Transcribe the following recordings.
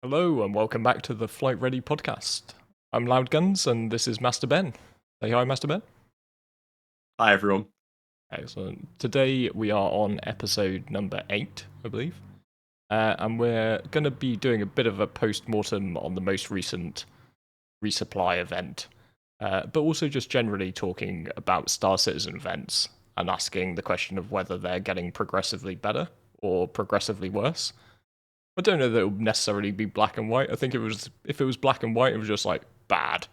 Hello and welcome back to the Flight Ready podcast. I'm LoudGuns and this is Master Ben. Say hi, Master Ben. Hi, everyone. Excellent. Today we are on episode number 8, I believe. And we're going to be doing a bit of a post-mortem on the most recent resupply event, but also just generally talking about Star Citizen events and asking the question of whether they're getting progressively better or progressively worse. I don't know that it would necessarily be black and white. I think if it was black and white, it was just like bad.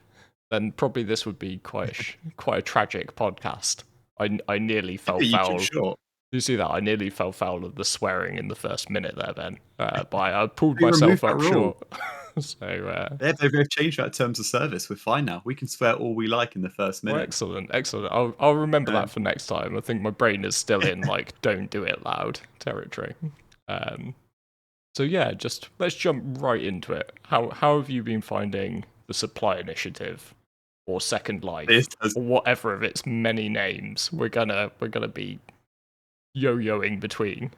Then probably this would be quite a tragic podcast. I nearly fell You foul. too short. You see that? I nearly fell foul of the swearing in the first minute there, Ben. But I pulled We removed myself up that rule. short. So They've changed that terms of service. We're fine now. We can swear all we like in the first well, minute. excellent. I'll remember that for next time. I think my brain is still in like don't do it loud territory. So yeah, just let's jump right into it. How have you been finding the supply initiative or Second Life or whatever of its many names we're gonna be yo-yoing between?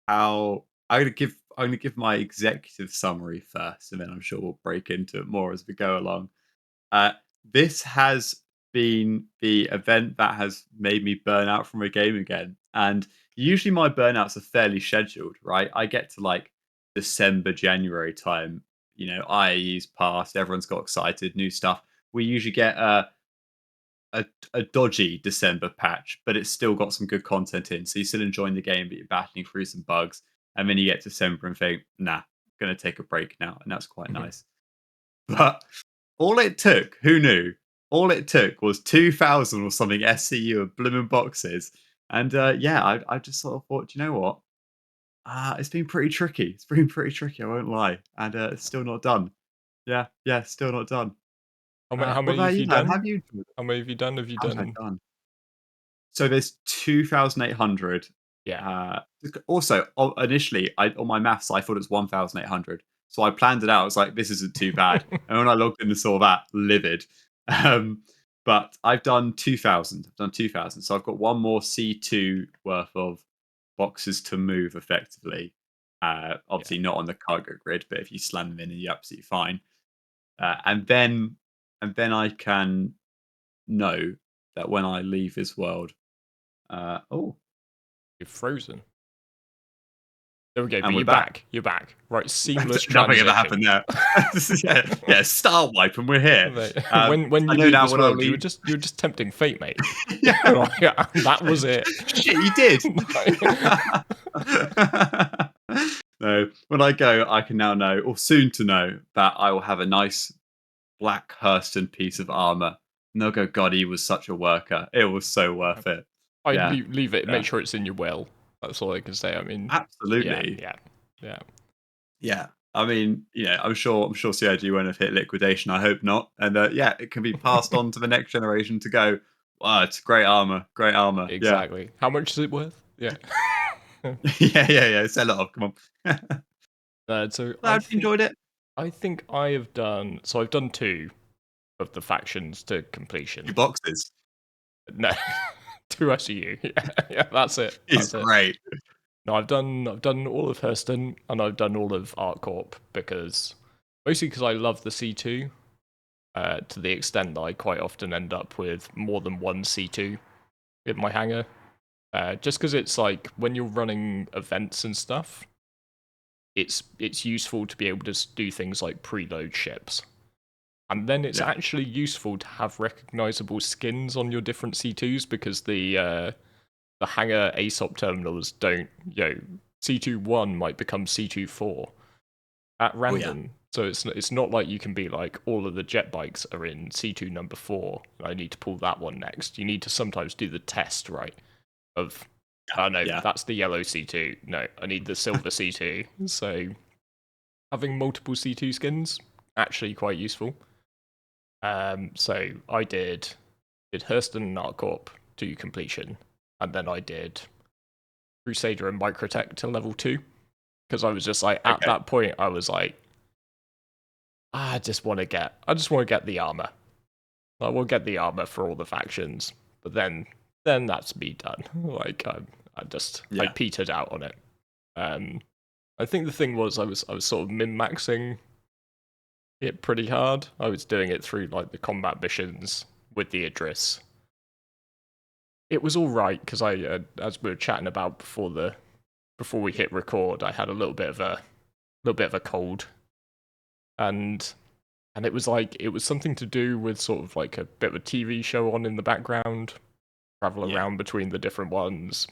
I'm gonna give my executive summary first, and then I'm sure we'll break into it more as we go along. This has been the event that has made me burn out from a game again. And usually my burnouts are fairly scheduled, right? I get to like December, January time, IAE's passed, everyone's got excited, new stuff. We usually get a dodgy December patch, but it's still got some good content in. So you're still enjoying the game, but you're battling through some bugs. And then you get December and think, nah, gonna take a break now. And that's quite nice. But all it took, who knew? All it took was 2,000 or something SCU of blooming boxes. And I just sort of thought, you know what? It's been pretty tricky. It's been pretty tricky, I won't lie. And it's still not done. Yeah, still not done. How What many about have you, you man? done? Have you done it? How many have you done? Have you How's that done? done? So there's 2,800. Yeah. Also, initially, on my maths, I thought it was 1,800. So I planned it out. I was like, this isn't too bad. And when I logged in and saw that, livid. Um, but I've done 2,000. I've done 2,000. So I've got one more C2 worth of boxes to move effectively. Obviously, not on the cargo grid, but if you slam them in, you're absolutely fine. And then I can know that when I leave this world, You're frozen. There we go. But and we're you're back. You're back. Right. Seamless Nothing transition. ever happened there. yeah, star wipe, and we're here. When I you know leave now this when I world, you leave. were just tempting fate, mate. Yeah. That was it. Shit, you did. No, when I go, I can now know, or soon to know, that I will have a nice black Hurston piece of armor. And they'll go, God, he was such a worker. It was so worth it. I'd Yeah. leave it. Yeah. Make sure it's in your will. That's all I can say. I mean, Absolutely. Yeah. I mean, I'm sure CIG won't have hit liquidation. I hope not. And it can be passed on to the next generation to go, wow, it's great armor. Exactly. Yeah. How much is it worth? Yeah. yeah. Sell it off. Come on. So Glad you enjoyed it. I think I have done. So I've done 2 of the factions to completion. 2 boxes. No, 2 SU. Yeah, that's it. It's great. No, I've done all of Hurston and I've done all of ArtCorp mostly because I love the C2 to the extent that I quite often end up with more than one C2 in my hangar. Just because it's like when you're running events and stuff, it's useful to be able to do things like preload ships. And then it's actually useful to have recognizable skins on your different C2s because the hangar ASOP terminals don't, C2-1 might become C2-4 at random. So it's not like you can be like, all of the jet bikes are in C2 number 4, and I need to pull that one next. You need to sometimes do the test, right? Of, that's the yellow C2. No, I need the silver C2. So having multiple C2 skins, actually quite useful. So I did Hurston and ArtCorp to completion. And then I did Crusader and Microtech to level 2. Because I was just like, at that point, I was like, I just want to get the armor. I will get the armor for all the factions. But then that's me done. Like, I petered out on it. I think the thing was I was sort of min-maxing it pretty hard. I was doing it through like the combat missions with the Idris. It was all right because as we were chatting about before we hit record, I had a little bit of a cold, and it was like it was something to do with sort of like a bit of a TV show on in the background, travel Yeah. around between the different ones,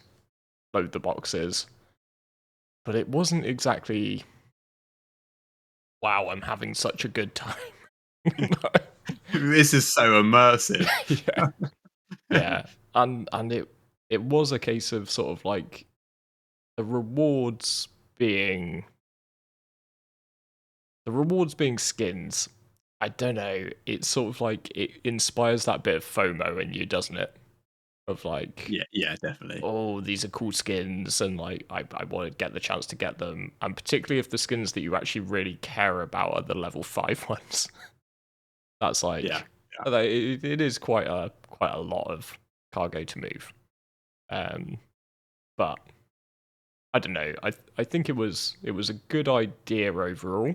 load the boxes, but it wasn't exactly wow, I'm having such a good time. This is so immersive. Yeah, yeah, and it was a case of sort of like the rewards being skins. I don't know. It's sort of like it inspires that bit of FOMO in you, doesn't it? Of like, Yeah, yeah, definitely. oh, these are cool skins, and like I want to get the chance to get them, and particularly if the skins that you actually really care about are the level 5 ones. That's Yeah, like, yeah. it is quite a lot of cargo to move. Um, but I don't know. I think it was a good idea overall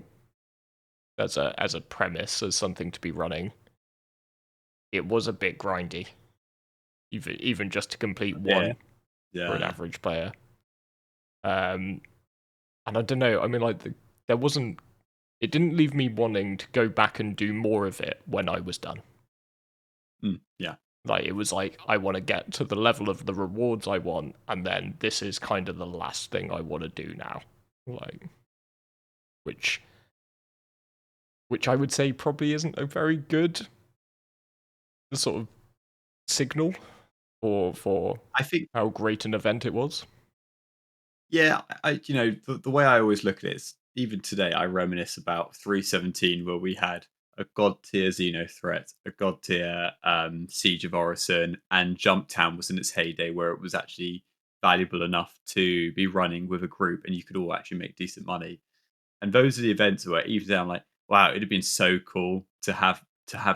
as a premise, as something to be running. It was a bit grindy, even just to complete Yeah, one for an yeah. average player. Um, and I don't know. I mean, like there wasn't. It didn't leave me wanting to go back and do more of it when I was done. Yeah. Like it was like I want to get to the level of the rewards I want, and then this is kind of the last thing I want to do now. Like which I would say probably isn't a very good sort of signal for I think, how great an event it was. yeah, the way I always look at it is even today I reminisce about 317 where we had a god tier Xeno threat, a god tier Siege of Orison, and Jumptown was in its heyday where it was actually valuable enough to be running with a group and you could all actually make decent money. And those are the events where even then I'm like, wow, it'd have been so cool to have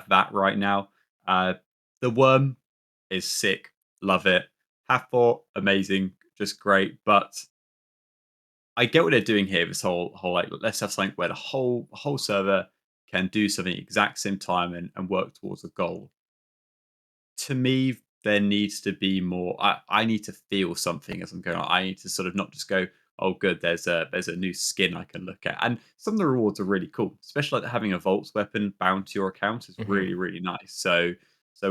that right now. The Worm is sick, love it. Half Four, amazing, just great. But I get what they're doing here. This whole like let's have something where the whole server can do something exact same time and work towards a goal. To me, there needs to be more. I need to feel something as I'm going on. I need to sort of not just go, oh, good, there's a new skin I can look at. And some of the rewards are really cool, especially like having a Volts weapon bound to your account is Hmm. really nice. So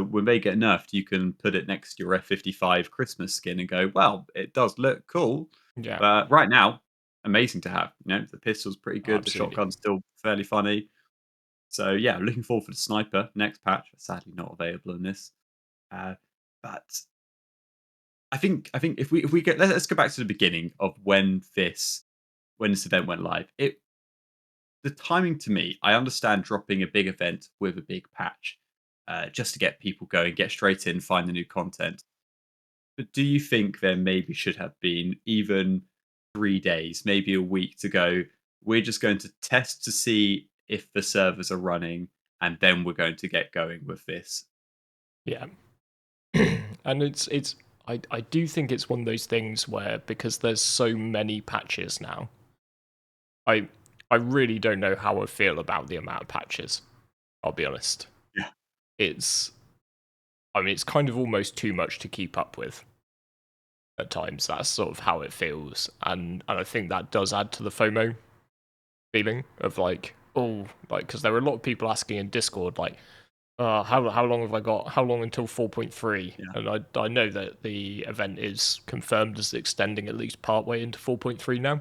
when they get nerfed, you can put it next to your F55 Christmas skin and go, well, it does look cool. Yeah, But right now, amazing to have. The pistol's pretty good. The absolutely. shotgun's still fairly funny. So yeah, looking forward for the sniper next patch. Sadly, not available in this. Uh, but I think if we get let's go back to the beginning of when this event went live. The timing to me, I understand dropping a big event with a big patch, just to get people going, get straight in, find the new content. But do you think there maybe should have been even 3 days, maybe a week to go? We're just going to test to see if the servers are running, and then we're going to get going with this. Yeah. And I do think it's one of those things where, because there's so many patches now, I I really don't know how I feel about the amount of patches. I'll be honest. Yeah. It's I mean it's kind of almost too much to keep up with at times. That's sort of how it feels, and I think that does add to the FOMO feeling of like, oh, like, because there were a lot of people asking in Discord like, how long have I got? How long until 4.3? Yeah. And I know that the event is confirmed as extending at least partway into 4.3 now,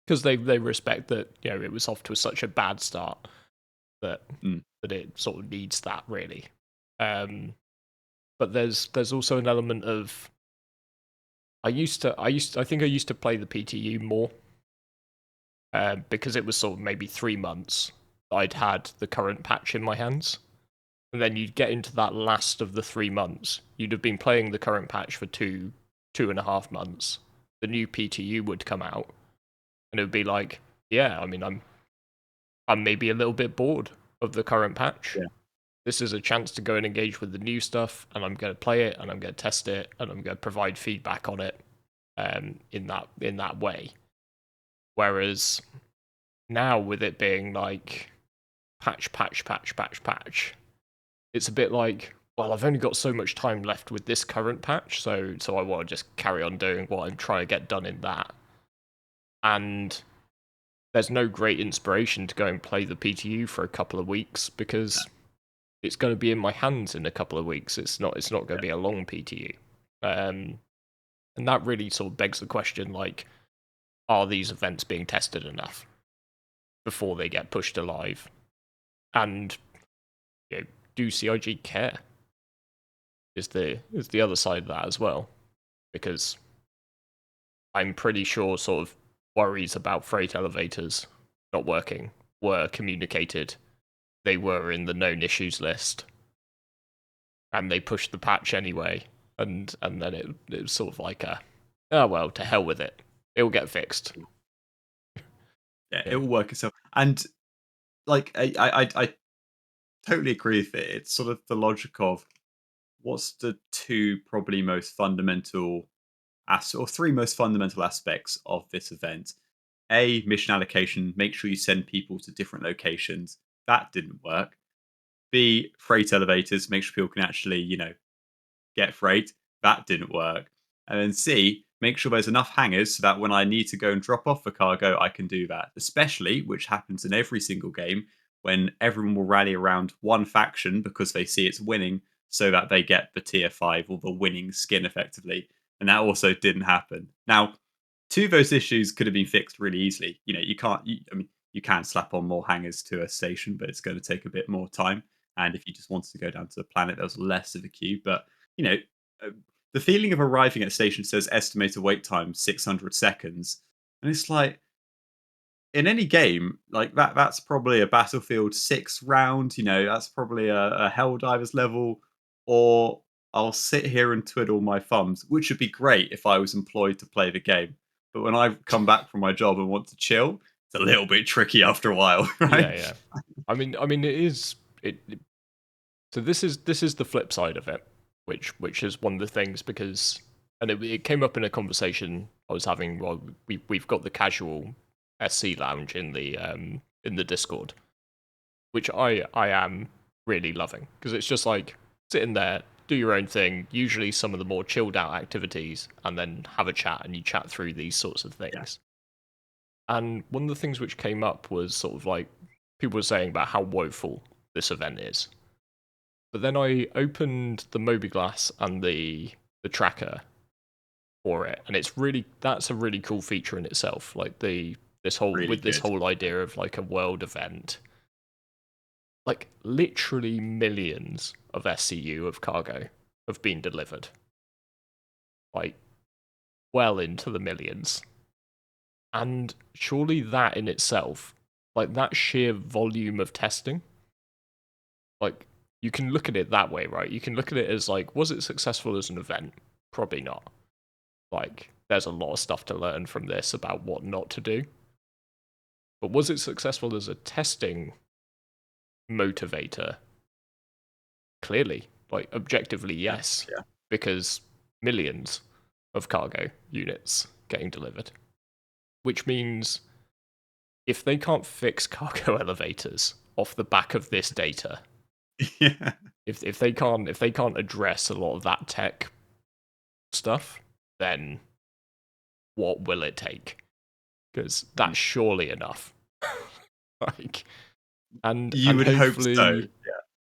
because they respect that it was off to such a bad start that Mm. it sort of needs that really. Um, but there's also an element of I think I used to play the PTU more, because it was sort of maybe 3 months I'd had the current patch in my hands. And then you'd get into that last of the 3 months. You'd have been playing the current patch for 2.5 months. The new PTU would come out, and it would be like, yeah, I mean, I'm maybe a little bit bored of the current patch. Yeah. This is a chance to go and engage with the new stuff, and I'm going to play it, and I'm going to test it, and I'm going to provide feedback on it, in that way. Whereas now with it being like patch, patch, patch, patch, patch, it's a bit like, well, I've only got so much time left with this current patch, so I want to just carry on doing what I'm trying to get done in that. And there's no great inspiration to go and play the PTU for a couple of weeks because it's going to be in my hands in a couple of weeks. It's not going to be a long PTU. And that really sort of begs the question, like, are these events being tested enough before they get pushed to live? And do CIG care? Is the other side of that as well? Because I'm pretty sure sort of worries about freight elevators not working were communicated. They were in the known issues list, and they pushed the patch anyway. And then it was sort of like oh well, to hell with it. It will get fixed. Yeah, it will work itself. And like I totally agree with it. It's sort of the logic of what's the two probably most fundamental or three most fundamental aspects of this event. A, mission allocation, make sure you send people to different locations. That didn't work. B, freight elevators, make sure people can actually, get freight. That didn't work. And then C, make sure there's enough hangars so that when I need to go and drop off the cargo, I can do that. Especially, which happens in every single game, when everyone will rally around one faction because they see it's winning so that they get the tier 5 or the winning skin effectively. And that also didn't happen. Now, two of those issues could have been fixed really easily. You can't, you can slap on more hangars to a station, but it's going to take a bit more time. And if you just wanted to go down to the planet, there was less of a queue. But you know, uh, the feeling of arriving at a station says estimated wait time 600 seconds, and it's like in any game like that's probably a Battlefield 6 round. That's probably a Helldivers level, or I'll sit here and twiddle my thumbs, which would be great if I was employed to play the game. But when I come back from my job and want to chill, it's a little bit tricky after a while, right? Yeah. I mean, it is it. So this is the flip side of it, which is one of the things because, and it came up in a conversation I was having. Well, we've got the casual SC lounge in the Discord, which I am really loving because it's just like sit in there, do your own thing. Usually some of the more chilled out activities, and then have a chat and you chat through these sorts of Yeah. things. And one of the things which came up was sort of like people were saying about how woeful this event is. But then I opened the Mobiglass and the tracker for it, and that's a really cool feature in itself. Like this Really good. whole idea of like a world event, like literally millions of SCU of cargo have been delivered, like well into the millions. And surely that in itself, like that sheer volume of testing, like you can look at it that way, right? You can look at it as like, was it successful as an event? Probably not. Like, there's a lot of stuff to learn from this about what not to do. But was it successful as a testing motivator? Clearly, like objectively, yes, Yeah. because millions of cargo units getting delivered, which means if they can't fix cargo elevators off the back of this data, Yeah. if they can't address a lot of that tech stuff, then what will it take? Because that's surely enough. like, and You and would hope so. hopefully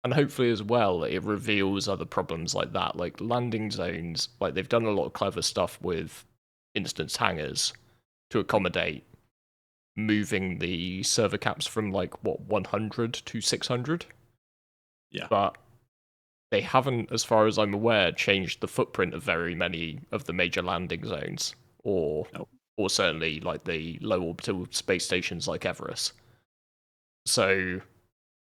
and hopefully as well it reveals other problems like that, like landing zones. Like they've done a lot of clever stuff with instance hangars to accommodate moving the server caps from like what 100 to 600, Yeah. but they haven't, as far as I'm aware, changed the footprint of very many of the major landing zones, or No. certainly like the low orbital space stations like Everest. So,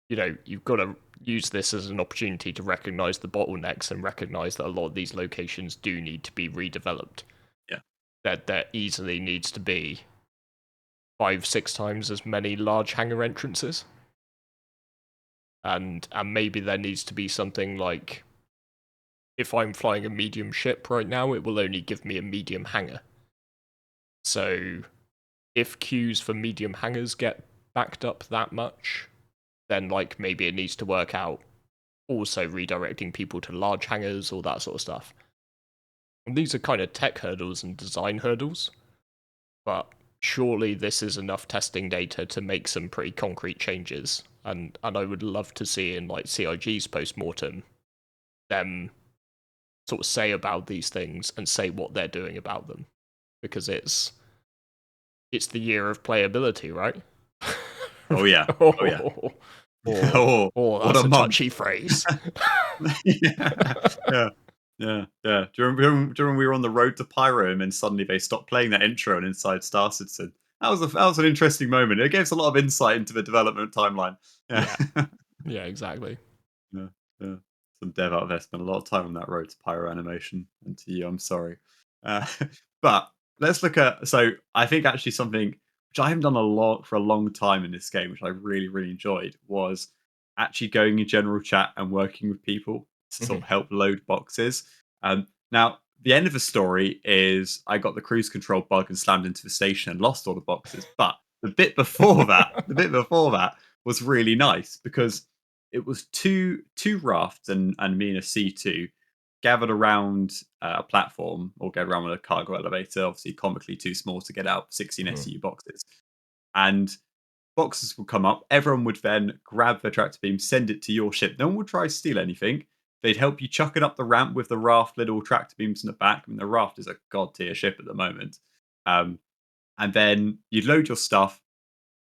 you've got to use this as an opportunity to recognize the bottlenecks and recognize that a lot of these locations do need to be redeveloped. Yeah. That there easily needs to be 5-6 times as many large hangar entrances. And maybe there needs to be something like, if I'm flying a medium ship right now, it will only give me a medium hangar. So if queues for medium hangers get backed up that much, then like maybe it needs to work out also redirecting people to large hangers, all that sort of stuff. And these are kind of tech hurdles and design hurdles, but surely this is enough testing data to make some pretty concrete changes. And I would love to see in like CIG's post-mortem them sort of say about these things and say what they're doing about them, because it's the year of playability, right? Oh yeah. Oh yeah. Oh, Oh, what that's a a month. touchy phrase. Yeah. Yeah. Yeah. Yeah. Do you remember when we were on the road to Pyro and then suddenly they stopped playing that intro and Inside Star Citizen? That was an interesting moment. It gave us a lot of insight into the development timeline. Yeah. Yeah, yeah, exactly. Yeah. Yeah. Some dev out there spent a lot of time on that road to Pyro animation. And to you, I'm sorry. Uh, but let's look at. So I think actually something which I haven't done a lot for a long time in this game, which I really, really enjoyed, was actually going in general chat and working with people to sort Mhm. of help load boxes. Now, the end of the story is I got the cruise control bug and slammed into the station and lost all the boxes. But the bit before that was really nice because it was two rafts and me and a C2 gathered around a platform or gathered around with a cargo elevator, obviously comically too small to get out 16 Mhm. SU boxes. And boxes would come up. Everyone would then grab their tractor beam, send it to your ship. No one would try to steal anything. They'd help you chuck it up the ramp with the raft little tractor beams in the back. I mean, the raft is a god tier ship at the moment. Um, and then you'd load your stuff.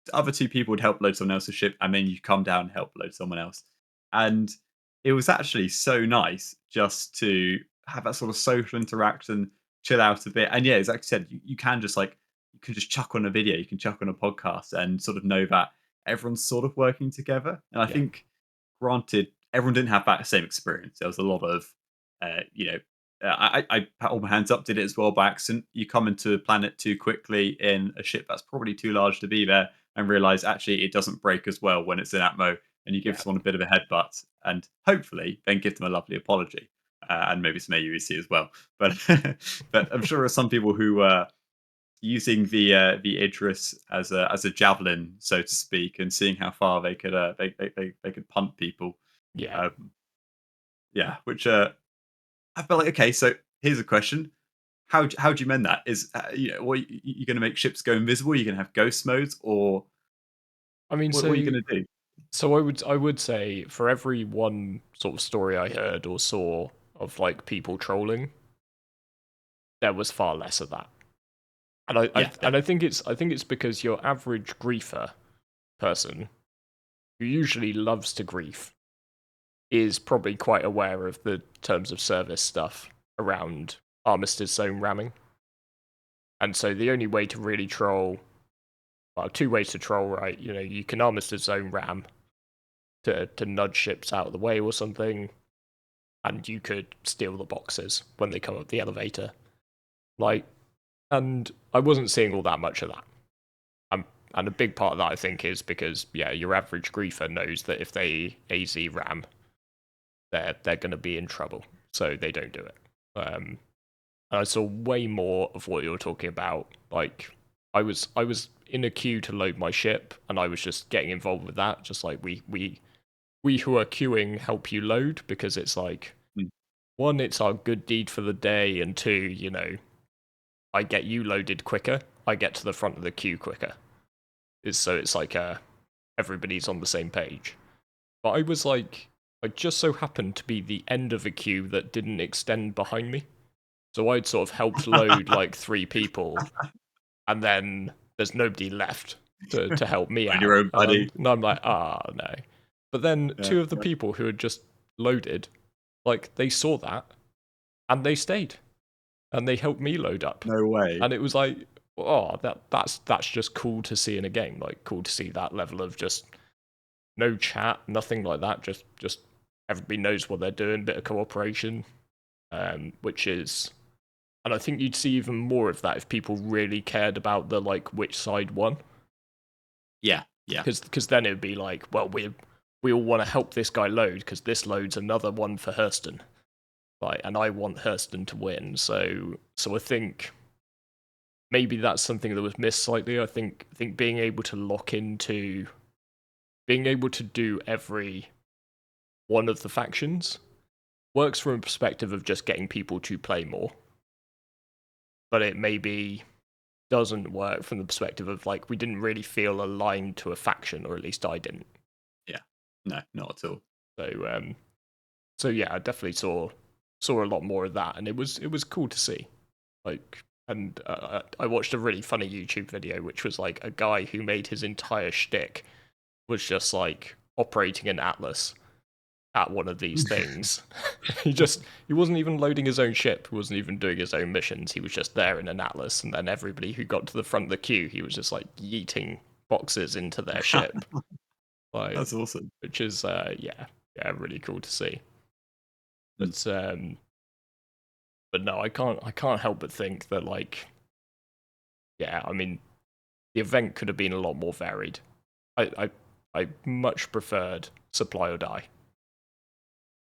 The other two people would help load someone else's ship, and then you come down and help load someone else. And it was actually so nice just to have that sort of social interaction, chill out a bit. And yeah, as I said, you can just like you can just chuck on a video, you can chuck on a podcast, and sort of know that everyone's sort of working together. And I Yeah, think, granted, everyone didn't have that same experience. There was a lot of, you know, I put all my hands up, did it as well by accident. You come into a planet too quickly in a ship that's probably too large to be there, and realize actually it doesn't break as well when it's in Atmo, and you give yeah, someone a bit of a headbutt, and hopefully then give them a lovely apology, and maybe some AUEC as well. But but I'm sure there are some people who were using the Idris as a javelin, so to speak, and seeing how far they could they could punt people. yeah. Um, yeah, which I felt like okay. So here's a question: how do you mend that? Is what you going to make ships go invisible? You're going to have ghost modes, or I mean, what are you going to do? I would say for every one sort of story I heard or saw of like people trolling, there was far less of that. And Yeah, I think it's because your average griefer person who usually loves to grief is probably quite aware of the terms of service stuff around armistice zone ramming. And so the only way to really troll, well, two ways to troll, right? You know, you can armistice zone ram to nudge ships out of the way or something, and you could steal the boxes when they come up the elevator. Like, and I wasn't seeing all that much of that. And a big part of that, I think, is because, yeah, your average griefer knows that if they AZ ram, they're going to be in trouble, so they don't do it. And I saw way more of what you're talking about. Like, I was in a queue to load my ship, and I was just getting involved with that. Just like we who are queuing help you load because it's like mm, one, it's our good deed for the day, and two, you know, I get you loaded quicker, I get to the front of the queue quicker. It's like everybody's on the same page. But I was like, I just so happened to be the end of a queue that didn't extend behind me. So I'd sort of helped load like three people, and then there's nobody left to help me on your out. own, buddy. And I'm like, no. But then Yeah, two of the yeah. people who had just loaded, like they saw that and they stayed and they helped me load up. No way. And it was like, oh, that's just cool to see in a game. Like cool to see that level of just no chat, nothing like that. Just everybody knows what they're doing, bit of cooperation, which is, and I think you'd see even more of that if people really cared about the like which side won, Yeah, yeah. because then it would be like, well, we all want to help this guy load because this loads another one for Hurston, like, and I want Hurston to win. So I think maybe that's something that was missed slightly. I think being able to being able to do every one of the factions works from a perspective of just getting people to play more, but it maybe doesn't work from the perspective of like we didn't really feel aligned to a faction, or at least I didn't. Yeah. No, not at all. So so yeah, I definitely saw a lot more of that, and it was cool to see. Like, and I watched a really funny YouTube video, which was like a guy who made his entire shtick was just like operating an Atlas at one of these things. He wasn't even loading his own ship, he wasn't even doing his own missions. He was just there in an Atlas, and then everybody who got to the front of the queue, he was just like yeeting boxes into their ship, like, That's awesome. which is yeah, really cool to see. Mm. But no, I can't help but think that like yeah, I mean the event could have been a lot more varied. I much preferred Supply or Die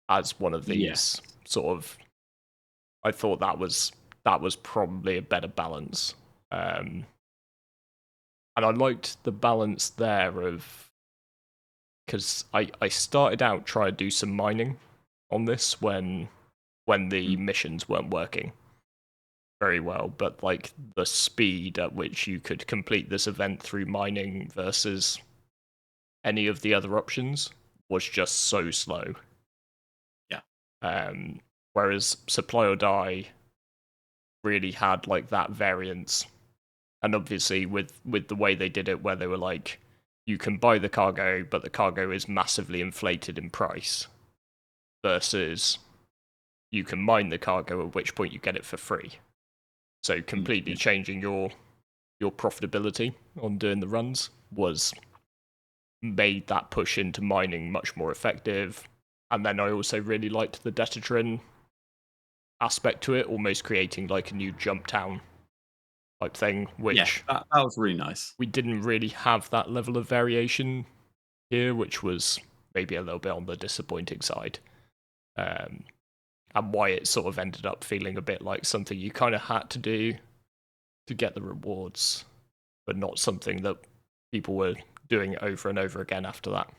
as one of these Yes. sort of. I thought that was probably a better balance, and I liked the balance there of because I started out trying to do some mining on this when the Mm. missions weren't working very well, but like the speed at which you could complete this event through mining versus any of the other options was just so slow. Yeah. Um, Whereas Supply or Die really had like that variance, and obviously with the way they did it, where they were like, you can buy the cargo, but the cargo is massively inflated in price, versus you can mine the cargo, at which point you get it for free. So completely Yeah. changing your profitability on doing the runs was made that push into mining much more effective. And then I also really liked the Detatrin aspect to it, almost creating like a new jump town type thing, Yeah. which That was really nice. we didn't really have that level of variation here, which was maybe a little bit on the disappointing side. Um, and why it sort of ended up feeling a bit like something you kind of had to do to get the rewards, but not something that people were doing over and over again after that.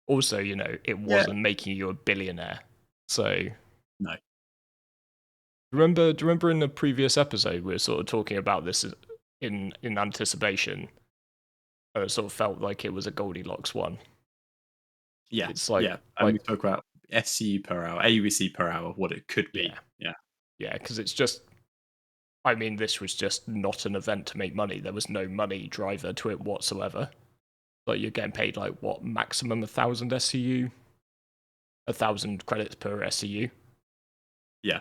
Also, it Yeah. wasn't making you a billionaire. So No. do you remember in the previous episode we were sort of talking about this in anticipation? And it sort of felt like it was a Goldilocks one. Yeah. It's Yeah. And we spoke about SCU per hour, AUC per hour, what it could yeah, be. Yeah. yeah, because it's just. I mean, this was just not an event to make money. There was no money driver to it whatsoever. Like you're getting paid like what maximum 1,000 SCU, 1,000 credits per SCU, Yeah.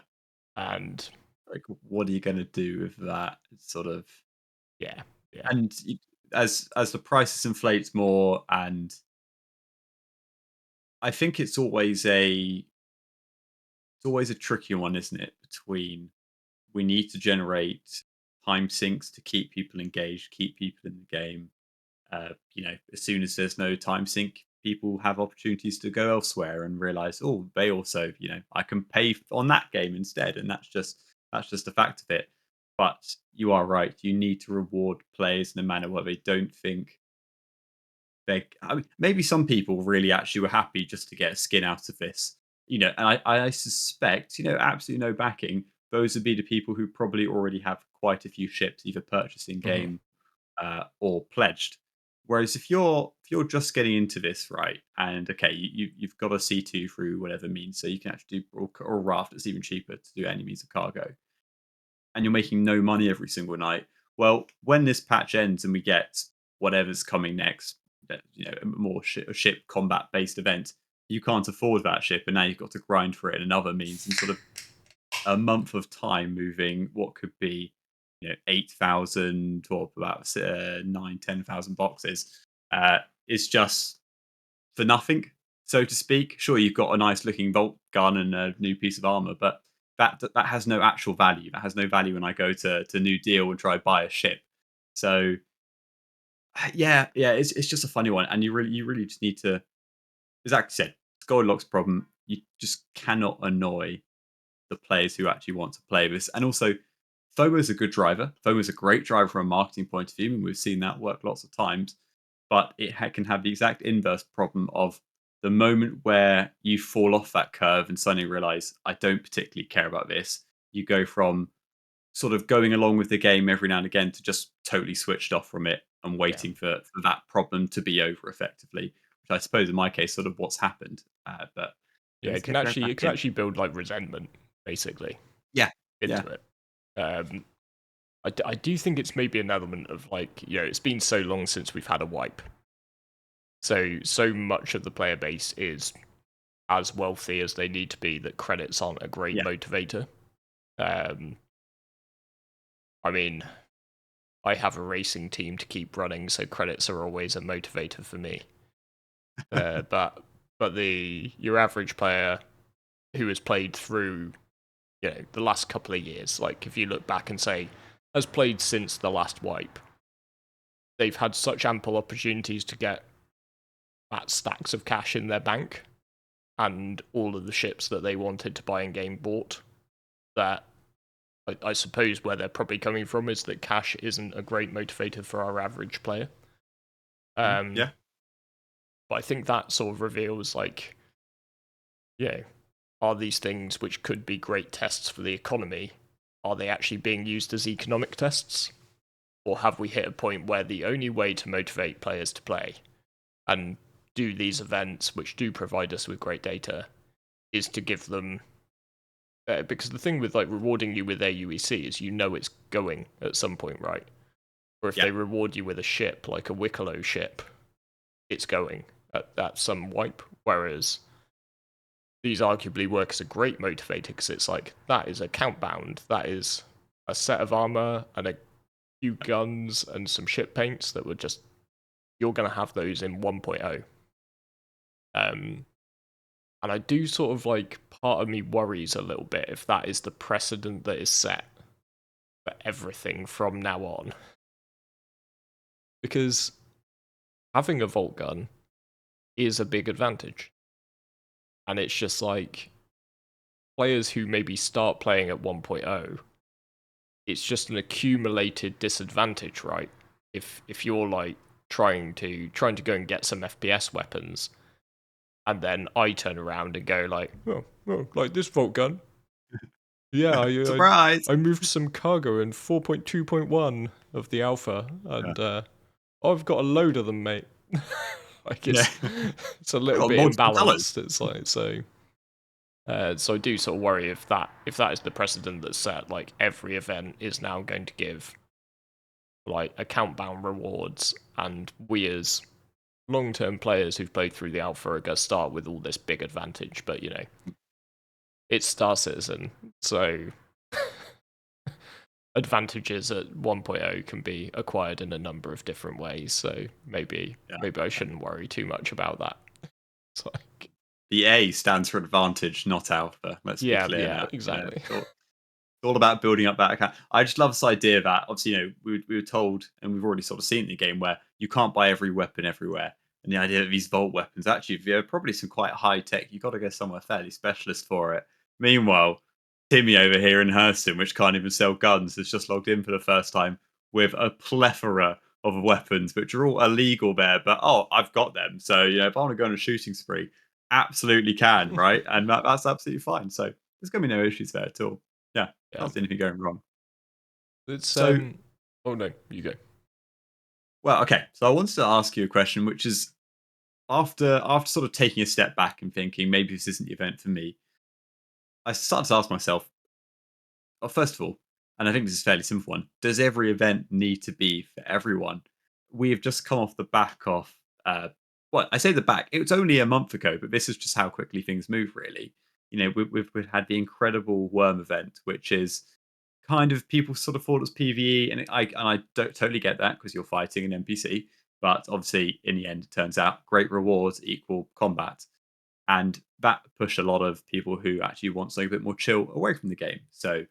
and Like, what are you going to do with that sort of? yeah, yeah, And as the prices inflates more, and I think it's always a tricky one, isn't it? Between we need to generate time sinks to keep people engaged, keep people in the game. As soon as there's no time sink, people have opportunities to go elsewhere and realize, oh, they also, I can pay on that game instead, and that's just a fact of it. But you are right; you need to reward players in a manner where they don't think I mean, maybe some people really actually were happy just to get a skin out of this, and I suspect, absolutely no backing. Those would be the people who probably already have quite a few ships either purchased in hmm game or pledged. Whereas if you're just getting into this, right, and okay, you've got a C2 through whatever means, so you can actually do or raft. It's even cheaper to do any means of cargo, and you're making no money every single night. Well, when this patch ends and we get whatever's coming next, a more ship combat based event, you can't afford that ship, and now you've got to grind for it in another means, and sort of a month of time moving what could be 8,000 or about 9, 10,000 boxes is just for nothing, so to speak. Sure, you've got a nice looking bolt gun and a new piece of armor, but that has no actual value. That has no value when I go to New Deal and try to buy a ship. So yeah, it's just a funny one, and you really just need to, as I said, it's Goldilocks problem. You just cannot annoy the players who actually want to play this, and also FOMO is a good driver. FOMO is a great driver from a marketing point of view, and we've seen that work lots of times. But it can have the exact inverse problem of the moment where you fall off that curve and suddenly realize, I don't particularly care about this. You go from sort of going along with the game every now and again to just totally switched off from it and Yeah. waiting for that problem to be over effectively, which I suppose in my case, sort of what's happened. But Yeah, let's get right back it can in. actually build like resentment basically Yeah. Yeah. into it. Um, I do think it's maybe an element of like, it's been so long since we've had a wipe. So much of the player base is as wealthy as they need to be that credits aren't a great Yeah. motivator. Um, I mean, I have a racing team to keep running, so credits are always a motivator for me. But your average player who has played through the last couple of years, like if you look back and say has played since the last wipe, they've had such ample opportunities to get fat stacks of cash in their bank and all of the ships that they wanted to buy in game bought, that I suppose where they're probably coming from is that cash isn't a great motivator for our average player. Um, Yeah. but I think that sort of reveals like, are these things which could be great tests for the economy, are they actually being used as economic tests? Or have we hit a point where the only way to motivate players to play and do these events, which do provide us with great data, is to give them. Because the thing with like rewarding you with AUEC is it's going at some point, right? Or if Yeah. they reward you with a ship, like a Wicklow ship, it's going at some wipe. Whereas these arguably work as a great motivator because it's like, that is account bound, that is a set of armor and a few guns and some ship paints that were just, you're going to have those in 1.0. And I do sort of like, part of me worries a little bit if that is the precedent that is set for everything from now on. Because having a Vault gun is a big advantage. And it's just like, players who maybe start playing at 1.0, it's just an accumulated disadvantage, right? If you're like trying to go and get some FPS weapons, and then I turn around and go like, oh like this Vault gun. Yeah, Surprise. I moved some cargo in 4.2.1 of the alpha, Yeah. and I've got a load of them, mate. Like Yeah. it's a little Got bit multiple colors. imbalanced. It's like so. So I do sort of worry if that is the precedent that's set. Like every event is now going to give like account bound rewards, and we as long term players who've played through the alpha are going to start with all this big advantage. But it's Star Citizen, so advantages at 1.0 can be acquired in a number of different ways. So maybe Yeah. I shouldn't worry too much about that. It's like, The A stands for advantage, not alpha. Let's be clear yeah, now. exactly. It's all about building up that account. I just love this idea that obviously, we were told, and we've already sort of seen in the game where you can't buy every weapon everywhere. And the idea that these vault weapons actually, they're probably some quite high tech. You've got to go somewhere fairly specialist for it. Meanwhile, Timmy over here in Hurston, which can't even sell guns, has just logged in for the first time with a plethora of weapons, which are all illegal there. But I've got them. So if I want to go on a shooting spree, absolutely can, right? And that's absolutely fine. So there's going to be no issues there at all. Yeah, Yeah, can't see anything going wrong. it's So, Oh no, you go. well, okay. So I wanted to ask you a question, which is after sort of taking a step back and thinking maybe this isn't the event for me, I started to ask myself, well, first of all, and I think this is a fairly simple one, does every event need to be for everyone? We have just come off the back of, well, I say the back, it was only a month ago, but this is just how quickly things move, really. We've had the incredible Worm event, which is kind of people sort of thought it was PVE, and I don't totally get that because you're fighting an NPC, but obviously in the end, it turns out great rewards equal combat. And that pushed a lot of people who actually want something a bit more chill away from the game. So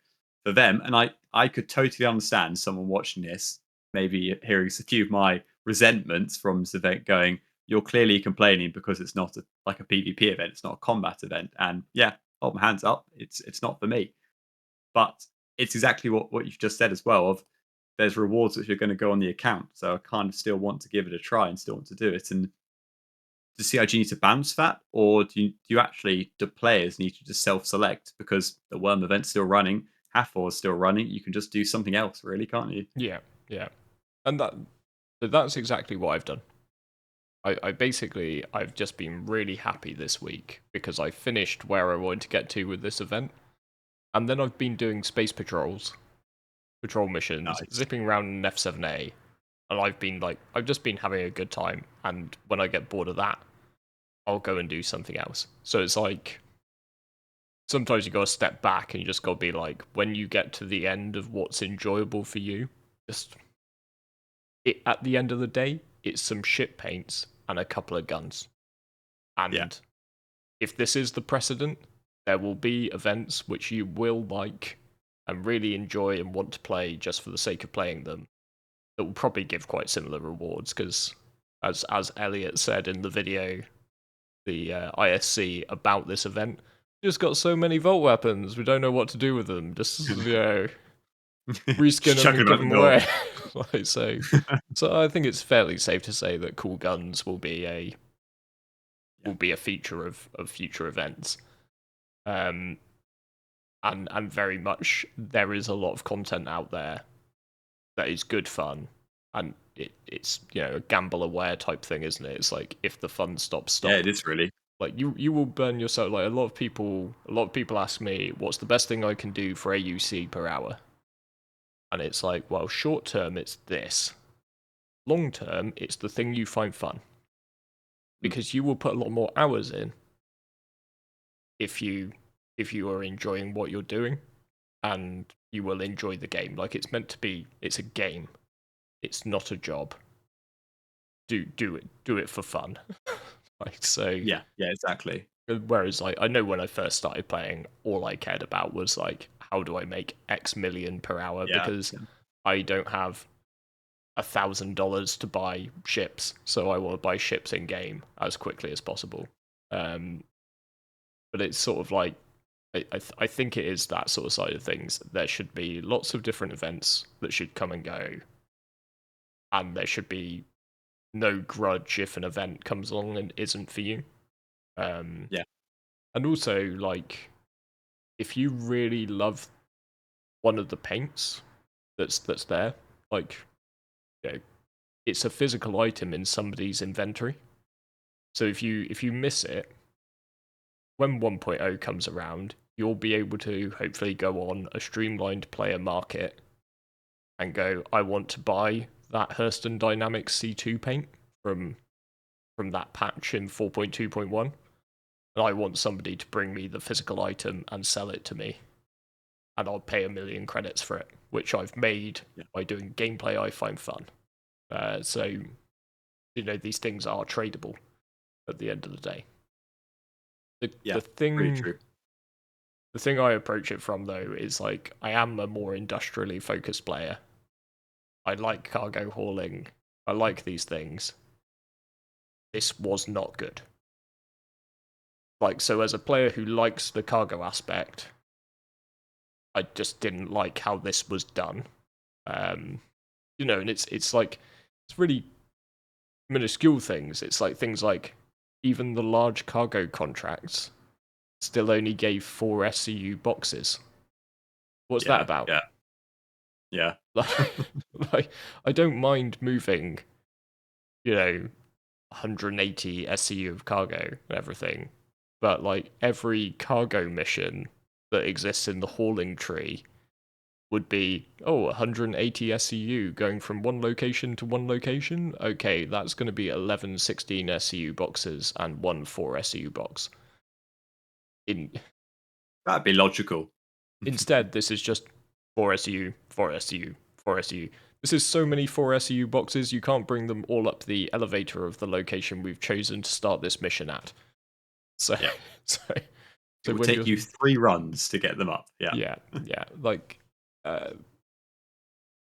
for them, and I could totally understand someone watching this, maybe hearing a few of my resentments from this event going, you're clearly complaining because it's not like a PvP event, it's not a combat event. And yeah, hold my hands up, it's not for me. But it's exactly what you've just said as well. Of there's rewards which are going to go on the account, so I kind of still want to give it a try and still want to do it. And does CIG need to balance that, or do you actually the players need to just self-select because the worm event's still running, Hathor is still running? You can just do something else, really, can't you? Yeah, yeah. And that's exactly what I've done. I basically, I've just been really happy this week because I finished where I wanted to get to with this event. And then I've been doing space patrol missions, Nice. zipping around in F7A. And I've just been having a good time. And when I get bored of that, I'll go and do something else. So it's like, sometimes you gotta step back and you just gotta be like, when you get to the end of what's enjoyable for you, just, at the end of the day, it's some ship paints and a couple of guns. Yeah. And if this is the precedent, there will be events which you will like and really enjoy and want to play just for the sake of playing them that will probably give quite similar rewards because, as Elliot said in the video, the ISC about this event, we just got so many Vault weapons, we don't know what to do with them. Just, reskin Just them chuck and it give out the them door. away. Like, so I think it's fairly safe to say that cool guns will be a feature of future events. And very much there is a lot of content out there that is good fun, and it's a gamble aware type thing, isn't it? It's like if the fun stops, Yeah, stop. it is really. Like you will burn yourself. Like a lot of people ask me, what's the best thing I can do for AUC per hour? And it's like, well, short term it's this. Long term, it's the thing you find fun. Mm. Because you will put a lot more hours in if you are enjoying what you're doing, and you will enjoy the game. Like, it's meant to be, it's a game. It's not a job. Do it for fun. Like, so, Yeah, yeah, exactly. whereas like I know when I first started playing, all I cared about was like, how do I make X million per hour? Yeah, Because yeah, I don't have $1,000 to buy ships, so I want to buy ships in game as quickly as possible. But it's sort of like, I think it is that sort of side of things. There should be lots of different events that should come and go, and there should be no grudge if an event comes along and isn't for you. yeah, And also, like, if you really love one of the paints that's there, like, you know, it's a physical item in somebody's inventory. So if you miss it, when 1.0 comes around, you'll be able to hopefully go on a streamlined player market and go, I want to buy that Hurston Dynamics C2 paint from that patch in 4.2.1, and I want somebody to bring me the physical item and sell it to me, and I'll pay 1,000,000 credits for it, which I've made yeah, by doing gameplay I find fun. So, these things are tradable at the end of the day. The, yeah. the Really thing true. the thing I approach it from, though, is like, I am a more industrially focused player. I like cargo hauling. I like these things. This was not good. Like, so as a player who likes the cargo aspect, I just didn't like how this was done. And it's like, it's really minuscule things. It's like things like, even the large cargo contracts still only gave 4 SCU boxes. What's that Yeah, about? yeah, yeah, Like, I don't mind moving, 180 SCU of cargo and everything, but like every cargo mission that exists in the hauling tree would be, 180 SCU going from one location to one location. Okay, that's going to be 11 16 SCU boxes and one 4 SCU box. In that'd be logical. Instead, this is just 4 SCU, 4 SCU, 4 SCU. This is so many 4 SCU boxes, you can't bring them all up the elevator of the location we've chosen to start this mission at. So, Yeah, so, it so will when take you're, you 3 runs to get them up. Yeah, yeah, yeah, uh,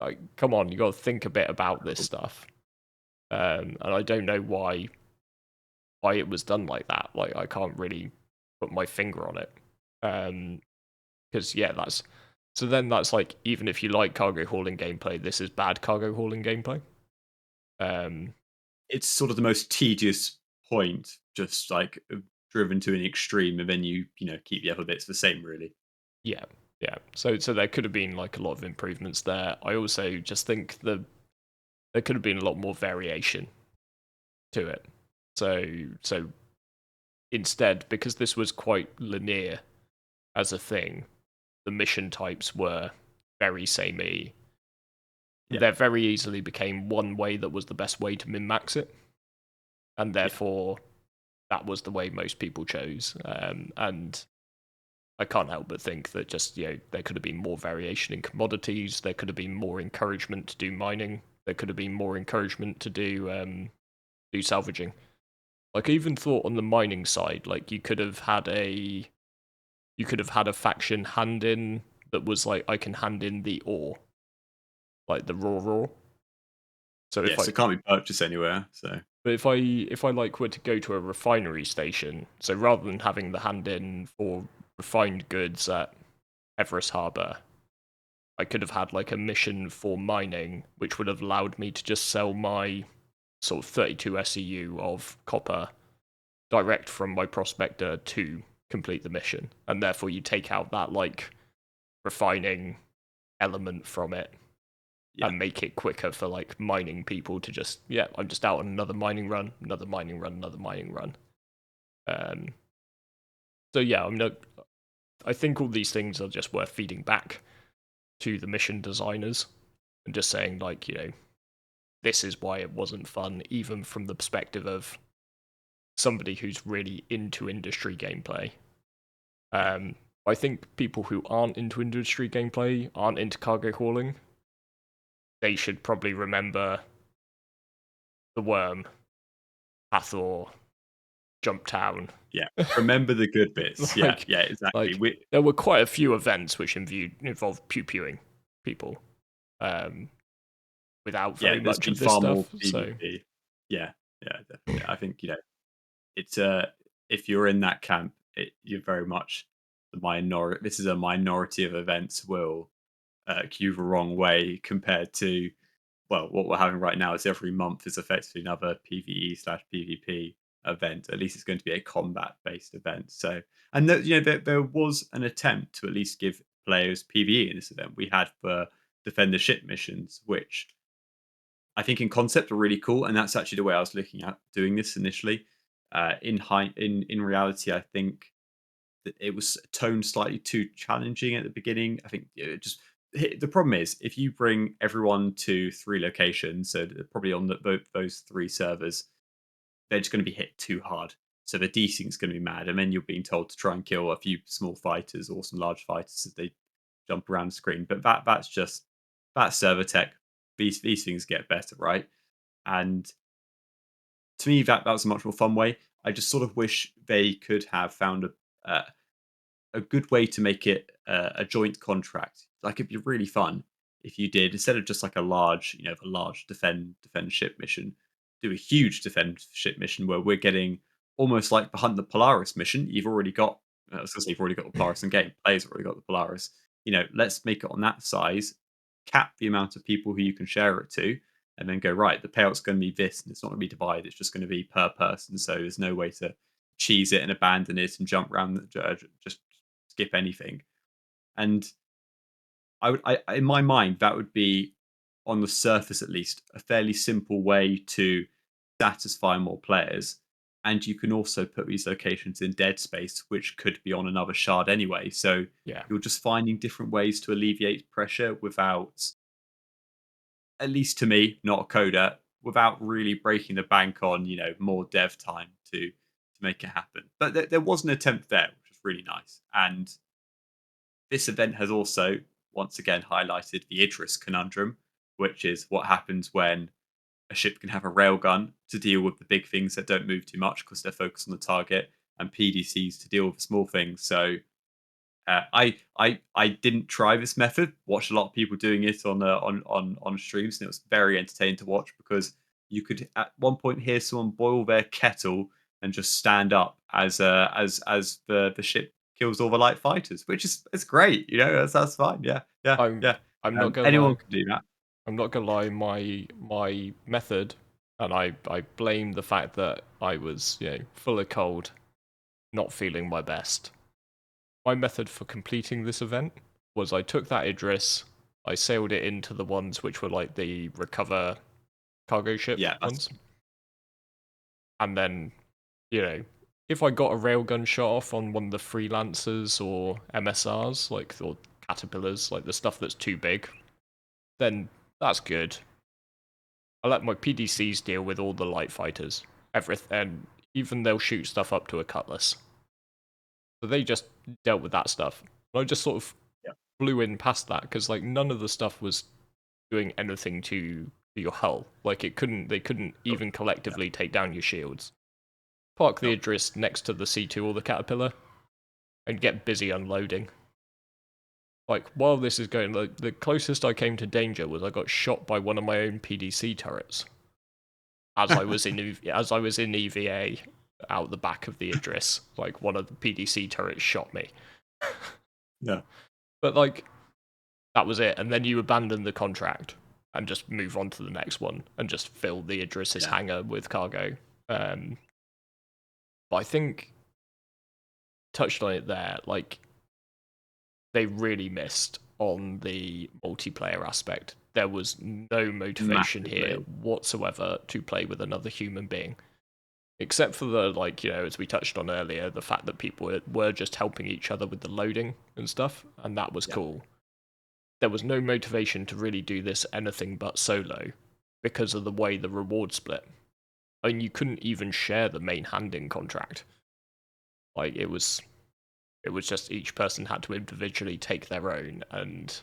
like, come on, you got to think a bit about this stuff. And I don't know why it was done like that. Like, I can't really put my finger on it. Because yeah, So then that's like, even if you like cargo hauling gameplay, this is bad cargo hauling gameplay. Um, It's sort of the most tedious point, just like driven to an extreme, and then you know keep the other bits the same, really. yeah, yeah. So there could have been like a lot of improvements there. I also just think there could have been a lot more variation to it. So instead, because this was quite linear as a thing, the mission types were very samey. Yeah, There very easily became one way that was the best way to min max it, and yeah, therefore that was the way most people chose. And I can't help but think that just, there could have been more variation in commodities. There could have been more encouragement to do mining. There could have been more encouragement to do salvaging. Like, I even thought on the mining side, like you could have had a faction hand in that was like, I can hand in the ore, like the raw. So yeah. if I So it can't be purchased anywhere. So but if I like were to go to a refinery station, so rather than having the hand in for refined goods at Everest Harbour, I could have had like a mission for mining, which would have allowed me to just sell my sort of 32 SEU of copper direct from my prospector to complete the mission. And therefore you take out that like refining element from it yeah, and make it quicker for like mining people to just, yeah, I'm just out on another mining run, another mining run, another mining run. Um, so yeah, I think all these things are just worth feeding back to the mission designers and just saying like, this is why it wasn't fun, even from the perspective of somebody who's really into industry gameplay. yeah. I think people who aren't into industry gameplay, aren't into cargo hauling, they should probably remember the Worm, Hathor, Jump Town. Yeah. Remember the good bits. Yeah, like, yeah, exactly. like there were quite a few events which involved pew pewing people, um, without Yeah, very there's much been of this far more stuff. So PvP. Yeah, yeah, definitely. I think it's if you're in that camp, you're very much the minority. This is a minority of events will queue the wrong way compared to well, what we're having right now is every month is effectively another PVE/PvP event. At least it's going to be a combat based event. So, and there was an attempt to at least give players PVE in this event. We had for defend the ship missions, which I think in concept are really cool, and that's actually the way I was looking at doing this initially. In reality, I think that it was toned slightly too challenging at the beginning. I think the problem is if you bring everyone to three locations, so probably on those three servers, they're just going to be hit too hard. So the desync's going to be mad, and then you're being told to try and kill a few small fighters or some large fighters as they jump around the screen. But that's server tech. These things get better, right? And to me, that was a much more fun way. I just sort of wish they could have found a good way to make it a joint contract. Like it'd be really fun if you did instead of just like a large defend ship mission, do a huge defend ship mission where we're getting almost like the Hunt the Polaris mission. You've already got, I was gonna say you've already got the Polaris in game. Players have already got the Polaris. Let's make it on that size, cap the amount of people who you can share it to, and then go right. The payout's going to be this, and it's not going to be divided. It's just going to be per person. So there's no way to cheese it and abandon it and jump around just skip anything. And in my mind, that would be, on the surface at least, a fairly simple way to satisfy more players. And you can also put these locations in dead space, which could be on another shard anyway. So yeah, you're just finding different ways to alleviate pressure without, at least to me, not a coder, without really breaking the bank on, more dev time to make it happen. But there was an attempt there, which was really nice. And this event has also, once again, highlighted the Idris conundrum, which is what happens when a ship can have a railgun to deal with the big things that don't move too much because they're focused on the target, and PDCs to deal with the small things. So I didn't try this method. Watched a lot of people doing it on streams, and it was very entertaining to watch because you could at one point hear someone boil their kettle and just stand up as the ship kills all the light fighters, which is it's great. That's fine. Yeah, yeah, I'm yeah. I'm not gonna Anyone lie. can do that. I'm not gonna lie. My method, and I blame the fact that I was full of cold, not feeling my best. My method for completing this event was I took that Idris, I sailed it into the ones which were like the recover cargo ship Yeah, that's ones, and then if I got a railgun shot off on one of the freelancers or MSRs, or caterpillars, like the stuff that's too big, then that's good. I let my PDCs deal with all the light fighters, everything, and even they'll shoot stuff up to a cutlass. So they just dealt with that stuff. I just sort of yeah, flew in past that because like none of the stuff was doing anything to your hull. Like they couldn't sure, even yeah, collectively take down your shields. Park the sure. Idris next to the C2 or the Caterpillar and get busy unloading. Like while this is going, like the closest I came to danger was I got shot by one of my own PDC turrets as I was in EVA out the back of the Idris. Like one of the PDC turrets shot me. Yeah, But like that was it, and then you abandon the contract and just move on to the next one and just fill the Idris's yeah. hangar with cargo. But I think touched on it there. Like they really missed on the multiplayer aspect. There was no motivation here Massively. whatsoever to play with another human being, except for the as we touched on earlier, the fact that people were just helping each other with the loading and stuff, and that was Yeah, cool. There was no motivation to really do this anything but solo because of the way the reward split. I mean, you couldn't even share the main handing contract. Like it was just each person had to individually take their own, and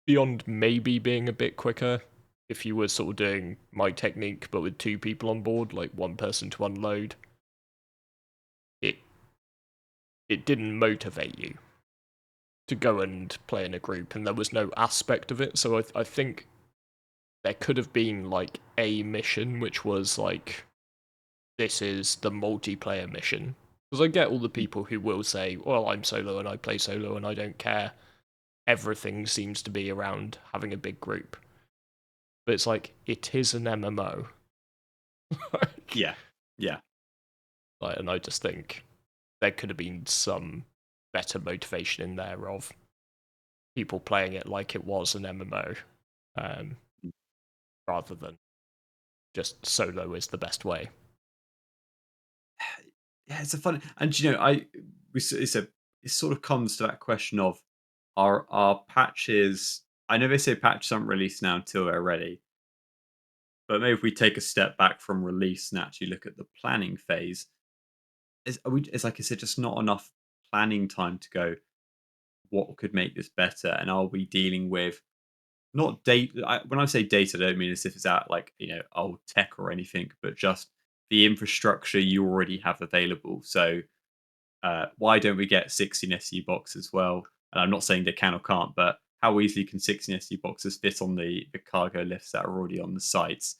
beyond maybe being a bit quicker if you were sort of doing my technique but with two people on board, like one person to unload, it it didn't motivate you to go and play in a group, and there was no aspect of it. So I think there could have been like a mission which was like, this is the multiplayer mission. Because I get all the people who will say, well, I'm solo and I play solo and I don't care. Everything seems to be around having a big group. But it's like, it is an MMO. like, yeah, yeah. and I just think there could have been some better motivation in there of people playing it like it was an MMO, um, rather than just solo is the best way. Yeah, it's a fun, and it sort of comes to that question of are patches. I know they say patches aren't released now until they're ready, but maybe if we take a step back from release and actually look at the planning phase, is like I said, just not enough planning time to go, what could make this better, and are we dealing with not data? When I say data, I don't mean as if it's out like old tech or anything, but just the infrastructure you already have available. So why don't we get 16 SU boxes as well? And I'm not saying they can or can't, but how easily can 16 SU boxes fit on the cargo lifts that are already on the sites?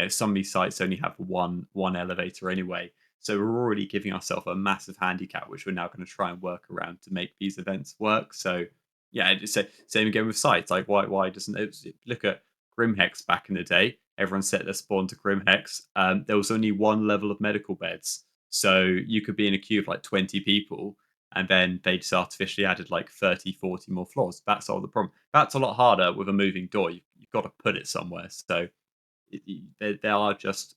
Some of these sites only have one elevator anyway, so we're already giving ourselves a massive handicap, which we're now going to try and work around to make these events work. So yeah, it's same again with sites. Like why doesn't it, look at Grimhex back in the day? Everyone set their spawn to Grimhex. There was only one level of medical beds, so you could be in a queue of like 20 people, and then they just artificially added like 30, 40 more floors. That solved the problem. That's a lot harder with a moving door. You've got to put it somewhere. So there are just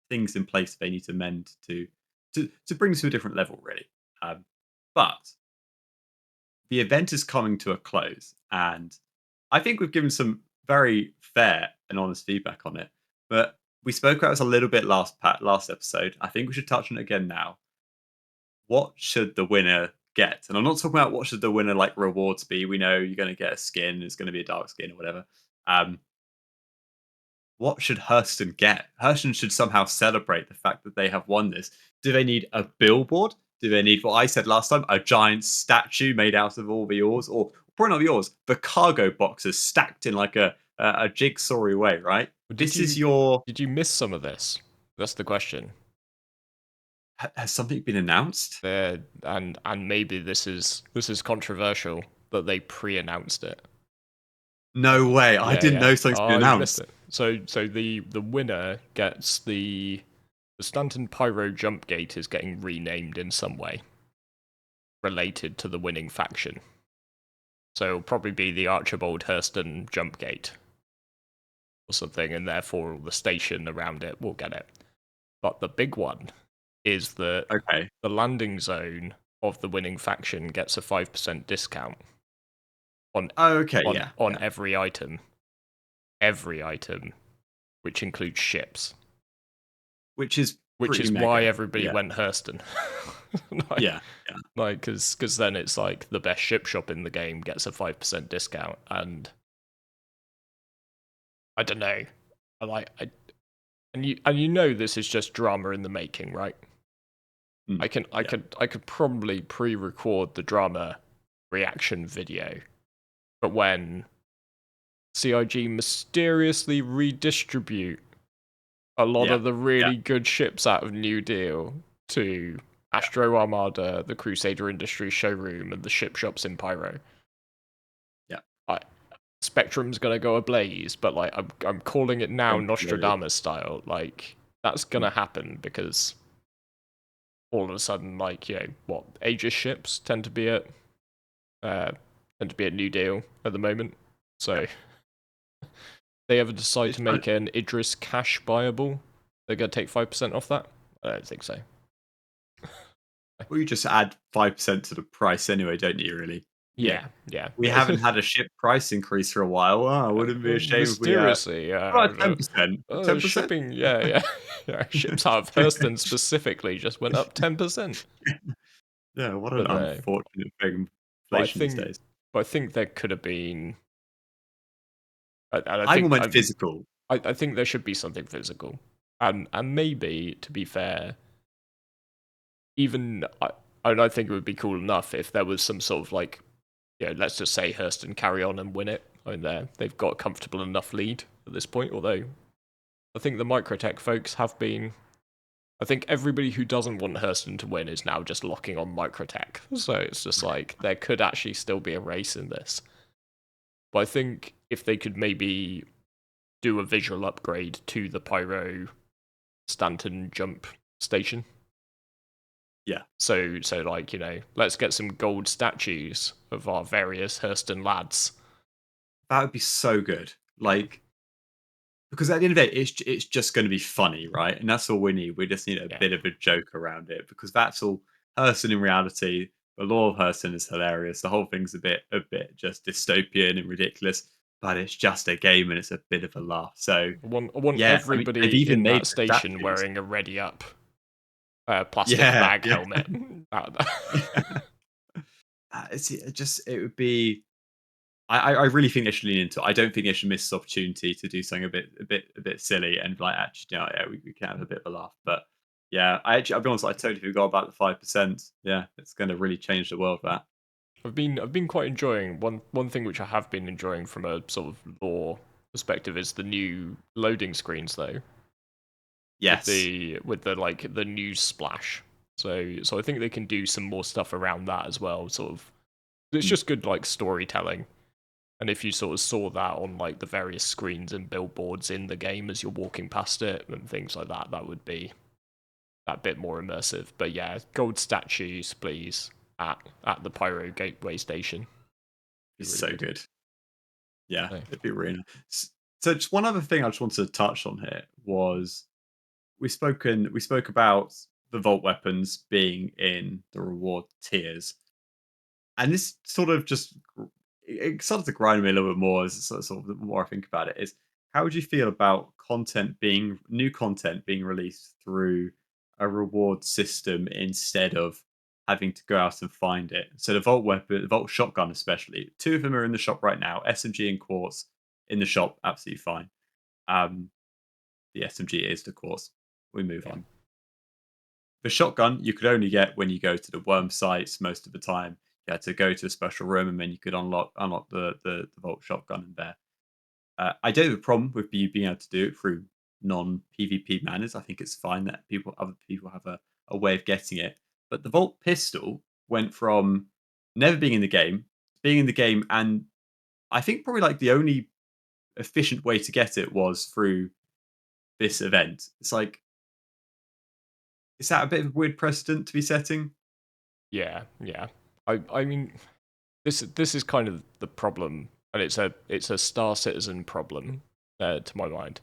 things in place they need to mend to bring to a different level, really. But the event is coming to a close, and I think we've given some very fair and honest feedback on it. But we spoke about this a little bit last episode. I think we should touch on it again now. What should the winner get? And I'm not talking about what should the winner like rewards be. We know you're going to get a skin. It's going to be a dark skin or whatever. Um, what should Hurston get? Hurston should somehow celebrate the fact that they have won this. Do they need a billboard? Do they need what I said last time, a giant statue made out of all the oars, or probably not the oars, the cargo boxes stacked in like a jigsawy way? Right. But This is your did you miss some of this? That's the question. Has something been announced? And maybe this is controversial that they pre-announced it. No way! I Yeah, didn't yeah. know something's Oh, been you missed announced. it. So the winner gets the Stanton Pyro jump gate is getting renamed in some way related to the winning faction. So it'll probably be the Archibald Hurston jump gate or something, and therefore all the station around it will get it. But the big one is that Okay. the landing zone of the winning faction gets a 5% discount on Oh, okay. on Yeah. on Yeah. every item, which includes ships. Which is Which pretty is why mega. everybody Yeah. went Hurston. like, Yeah. Yeah. because then it's like the best ship shop in the game gets a 5% discount, and I don't know, I like I and you know this is just drama in the making, right? Mm, yeah. I could probably pre-record the drama reaction video, but when CIG mysteriously redistribute a lot Yeah. of the Yeah. really good ships out of New Deal to Yeah. Astro Armada, the Crusader Industries showroom, and the ship shops in Pyro. Yeah. I, Spectrum's gonna go ablaze, but like I'm calling it now Completely. Nostradamus style. Like that's gonna Mm, happen because all of a sudden, like what Aegis ships uh tend to be at New Deal at the moment. yeah. So they ever decide It's to fun. make an Idris cash buyable, they're gonna take 5% off that. I don't think so. Well, you just add 5% to the price anyway, don't you? Really? Yeah. Yeah, yeah. We haven't had a ship price increase for a while. Oh, wouldn't it be a shame if we Mysteriously, what about 10%? 10%? shipping, yeah, yeah, yeah. Ships out of Hurston specifically just went up 10%. Yeah, what an But no, unfortunate thing but I inflation these think, days. but I think there could have been, and I I'm think almost physical. I think there should be something physical, and maybe to be fair, even I think it would be cool enough if there was some sort of like, let's just say Hurston carry on and win it. I mean, they've got a comfortable enough lead at this point, although I think the Microtech folks have been. I think everybody who doesn't want Hurston to win is now just locking on Microtech. So it's just like there could actually still be a race in this. But I think if they could maybe do a visual upgrade to the Pyro Stanton jump station. Yeah, So like, let's get some gold statues of our various Hurston lads. that would be so good. Like, because at the end of the day, it's just going to be funny, right? And that's all we need. We just need a Yeah. bit of a joke around it because that's all. Hurston in reality, the law of Hurston is hilarious. The whole thing's a bit just dystopian and ridiculous, but it's just a game and it's a bit of a laugh. So I want yeah, I mean, they've everybody even in made that the station statues. wearing a ready up plastic Yeah, bag yeah. helmet. It would be. I really think they should lean into it. I don't think they should miss this opportunity to do something a bit silly and like actually, yeah, we can have a bit of a laugh. But yeah, I'll be honest, I totally forgot about the 5%. Yeah, it's going to really change the world. That I've been quite enjoying one thing which I have been enjoying from a sort of lore perspective is the new loading screens though yes, with the like the news splash. So I think they can do some more stuff around that as well. Sort of it's Mm, just good like storytelling. And if you sort of saw that on like the various screens and billboards in the game as you're walking past it and things like that, that would be that bit more immersive. But yeah, gold statues, please, at the Pyro Gateway Station. Be it's really so good. good. Yeah, So, it'd be really nice. So just one other thing I just wanted to touch on here was we spoke about the vault weapons being in the reward tiers. And this sort of just it started to grind me a little bit more as sort of the more I think about it is how would you feel about new content being released through a reward system instead of having to go out and find it? So the Vault shotgun especially, two of them are in the shop right now, SMG and Quartz in the shop, absolutely fine. Um, the SMG is the Quartz. We move yeah. on. The shotgun you could only get when you go to the worm sites most of the time. You had to go to a special room and then you could unlock the Vault shotgun in there. I don't have a problem with you being able to do it through non PvP manners. I think it's fine that other people have a a way of getting it. But the Volt pistol went from never being in the game, being in the game, and I think probably like the only efficient way to get it was through this event. It's like, is that a bit of a weird precedent to be setting? Yeah, yeah. I mean, this is kind of the problem, and it's a Star Citizen problem, to my mind.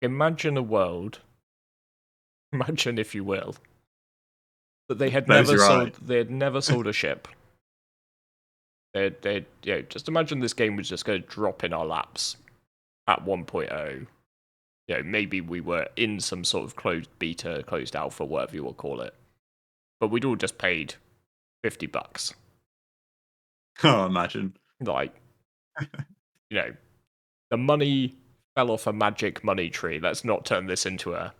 Imagine a world, imagine if you will, that Close your eyes. they had never sold a ship. They just imagine this game was just going to drop in our laps at 1.0. Maybe we were in some sort of closed beta, closed alpha, whatever you will call it, but we'd all just paid $50. Oh, imagine. Like, the money fell off a magic money tree. Let's not turn this into a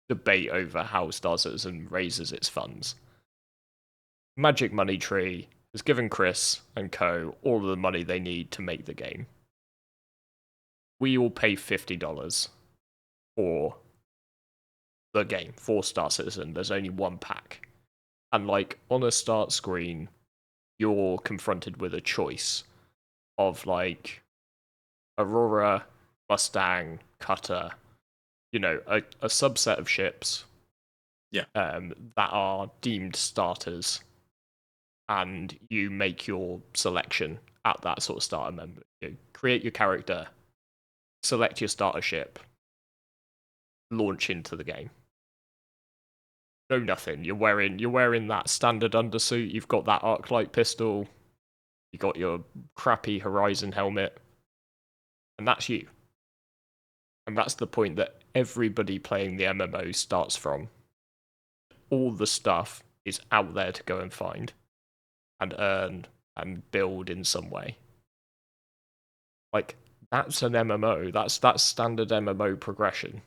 debate over how Star Citizen raises its funds. Magic money tree has given Chris and co all of the money they need to make the game. We all pay $50 for the game, for Star Citizen. There's only one pack. And like on a start screen, you're confronted with a choice of like Aurora, Mustang, Cutter, a subset of ships Yeah. that are deemed starters, and you make your selection at that sort of starter member. Create your character, select your starter ship, launch into the game. No nothing. You're wearing that standard undersuit. You've got that arc light pistol. You got your crappy Horizon helmet, and that's you. And that's the point that everybody playing the MMO starts from. All the stuff is out there to go and find and earn and build in some way. Like, that's an MMO. That's standard MMO progression.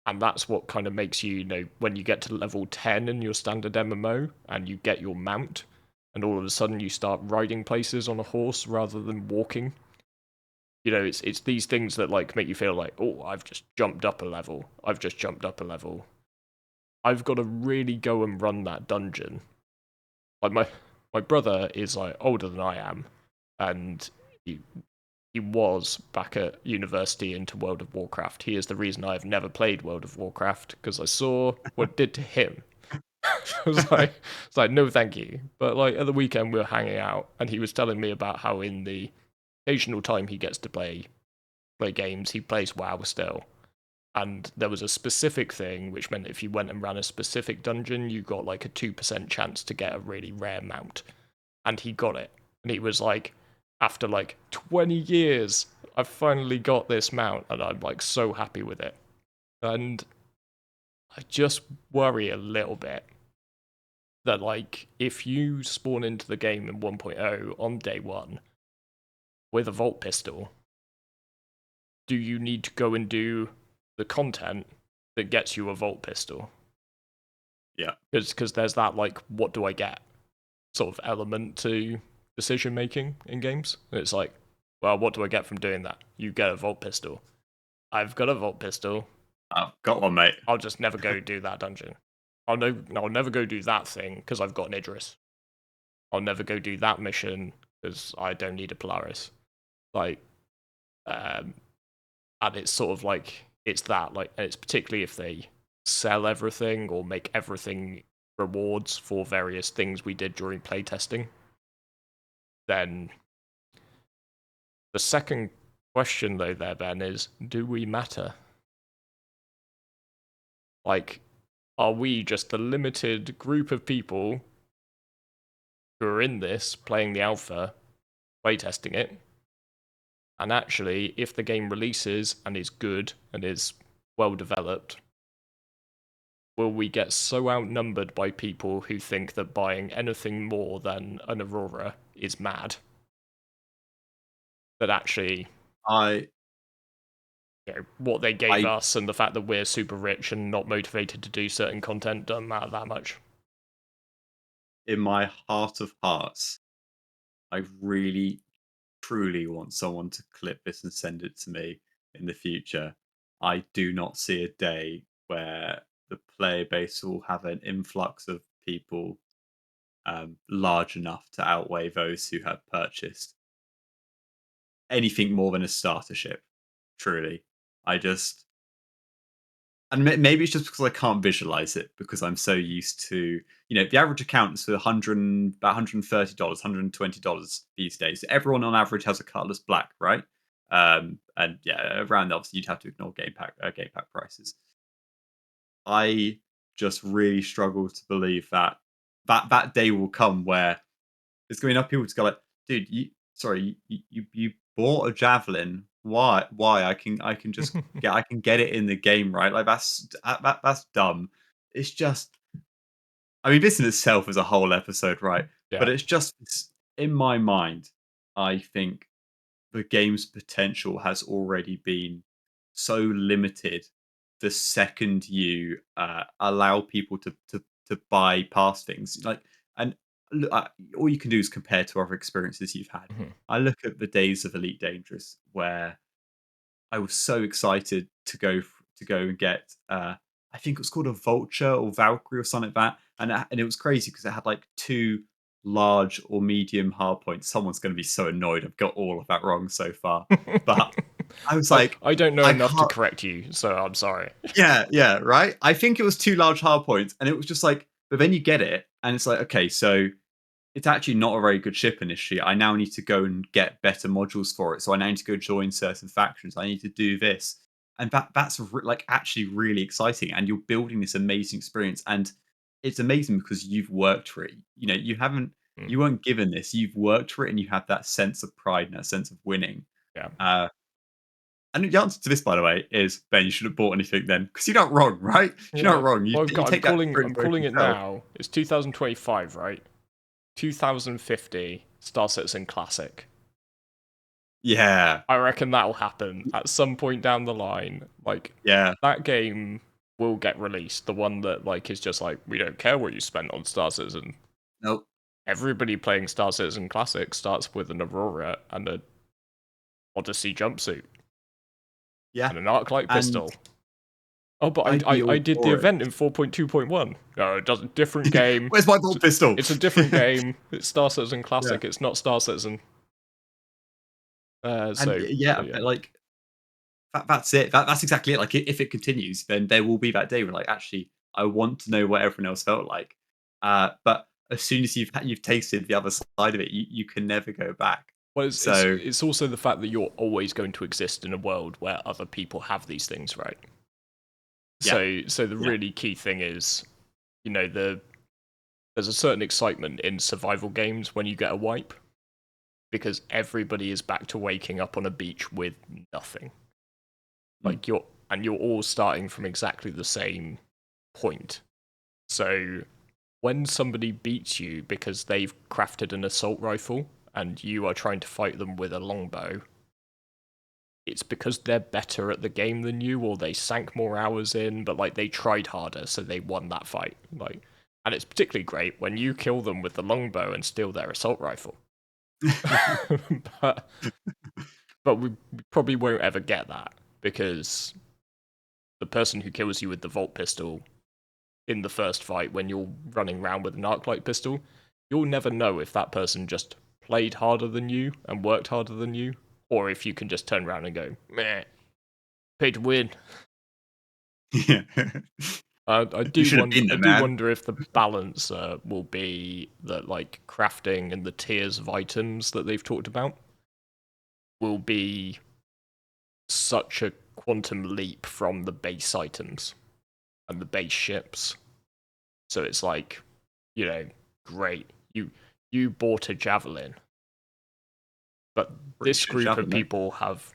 And that's what kind of makes you, when you get to level 10 in your standard MMO and you get your mount, and all of a sudden you start riding places on a horse rather than walking. It's these things that like make you feel like, oh, I've just jumped up a level. I've just jumped up a level. I've got to really go and run that dungeon. Like my brother is like older than I am, and he was back at university into World of Warcraft. He is the reason I've never played World of Warcraft, because I saw what it did to him. It's like, no, thank you. But like at the weekend we were hanging out, and he was telling me about how in the occasional time he gets to play games, he plays WoW still. And there was a specific thing which meant if you went and ran a specific dungeon, you got like a 2% chance to get a really rare mount. And he got it. And he was like, after like 20 years, I've finally got this mount, and I'm like so happy with it. And I just worry a little bit that like if you spawn into the game in 1.0 on day one with a Volt pistol, do you need to go and do the content that gets you a Volt pistol? Yeah. Because there's that like, what do I get sort of element to decision making in games. And it's like, well, what do I get from doing that? You get a Volt pistol. I've got a Volt pistol. I've got one, mate. I'll just never go do that dungeon. I'll never go do that thing because I've got an Idris. I'll never go do that mission because I don't need a Polaris. Like, and it's sort of like, it's that, like, and it's particularly if they sell everything or make everything rewards for various things we did during playtesting. Then the second question, though, there, Ben, is do we matter? Like, are we just the limited group of people who are in this, playing the alpha, playtesting it? And actually, if the game releases and is good and is well developed, will we get so outnumbered by people who think that buying anything more than an Aurora is mad? That actually, I what they gave I us and the fact that we're super rich and not motivated to do certain content doesn't matter that much. in my heart of hearts, I really truly want someone to clip this and send it to me in the future. I do not see a day where the player base will have an influx of people large enough to outweigh those who have purchased anything more than a starter ship. Truly, I just and maybe it's just because I can't visualize it because I'm so used to the average account is for about $130, $120 these days. Everyone on average has a Cutlass Black, right? And yeah, around there, obviously you'd have to ignore game pack prices. I just really struggle to believe that day will come where there's going to be enough people to go like, dude, you bought a javelin. Why? Why? I can just I can get it in the game, right? Like that's dumb. It's just I mean, this in itself is a whole episode, right? But Yeah. it's just in my mind, I think the game's potential has already been so limited the second you allow people to buy past things like and all you can do is compare to other experiences you've had. Mhm. I look at the days of Elite Dangerous where I was so excited to go and get I think it was called a Vulture or Valkyrie or something like that, and it was crazy because it had like two large or medium hard points. Someone's going to be so annoyed. I've got all of that wrong so far, but I was I, like, I don't know I enough to can't. correct you, so I'm sorry. Yeah, yeah, right. I think it was two large hard points, and it was just like, but then you get it, and it's like, okay, so it's actually not a very good ship initially. I now need to go and get better modules for it. So I now need to go join certain factions. I need to do this, and like actually really exciting. And you're building this amazing experience, and it's amazing because you've worked for it. Mm, You weren't given this. You've worked for it, and you have that sense of pride and that sense of winning. yeah. Uh, and the answer to this, by the way, is Ben. You should have bought anything then, because you're not wrong, right? You're not Yeah. wrong. Well, You take that spirit I'm and very calling it control. now. It's 2025, right? 2050 Star Citizen Classic. Yeah, I reckon that'll happen at some point down the line. Like yeah. that game will get released. The one that like is just like we don't care what you spent on Star Citizen. Nope. Everybody playing Star Citizen Classic starts with an Aurora and a Odyssey jumpsuit Yeah, and an arc-light and pistol. Oh, but I'd be I all did the for it. event in 4.2.1. No, it doesn't. Different game. Where's my bolt pistol? It's a different game. It's Star Citizen Yeah, Classic. It's not Star Citizen. and So yeah, yeah. but like that's it. That's exactly it. Like if it continues, then there will be that day where like actually I want to know what everyone else felt like. But as soon as you've tasted the other side of it, you can never go back. Well, So it's also the fact that you're always going to exist in a world where other people have these things, right? yeah, So the yeah, really key thing is, there's a certain excitement in survival games when you get a wipe because everybody is back to waking up on a beach with nothing. mm, Like you're all starting from exactly the same point. So when somebody beats you because they've crafted an assault rifle and you are trying to fight them with a longbow, it's because they're better at the game than you or they sank more hours in, but like they tried harder, so they won that fight. Like, and it's particularly great when you kill them with the longbow and steal their assault rifle. but we probably won't ever get that because the person who kills you with the Volt pistol in the first fight when you're running around with an arc-light pistol, you'll never know if that person just played harder than you and worked harder than you, or if you can just turn around and go, meh, pay to win. yeah. I You do should have wonder. been I there, do man. wonder if the balance will be that like crafting and the tiers of items that they've talked about will be such a quantum leap from the base items and the base ships. So it's like, great. You bought a javelin, but Pretty this shit group of javelin, mate. people have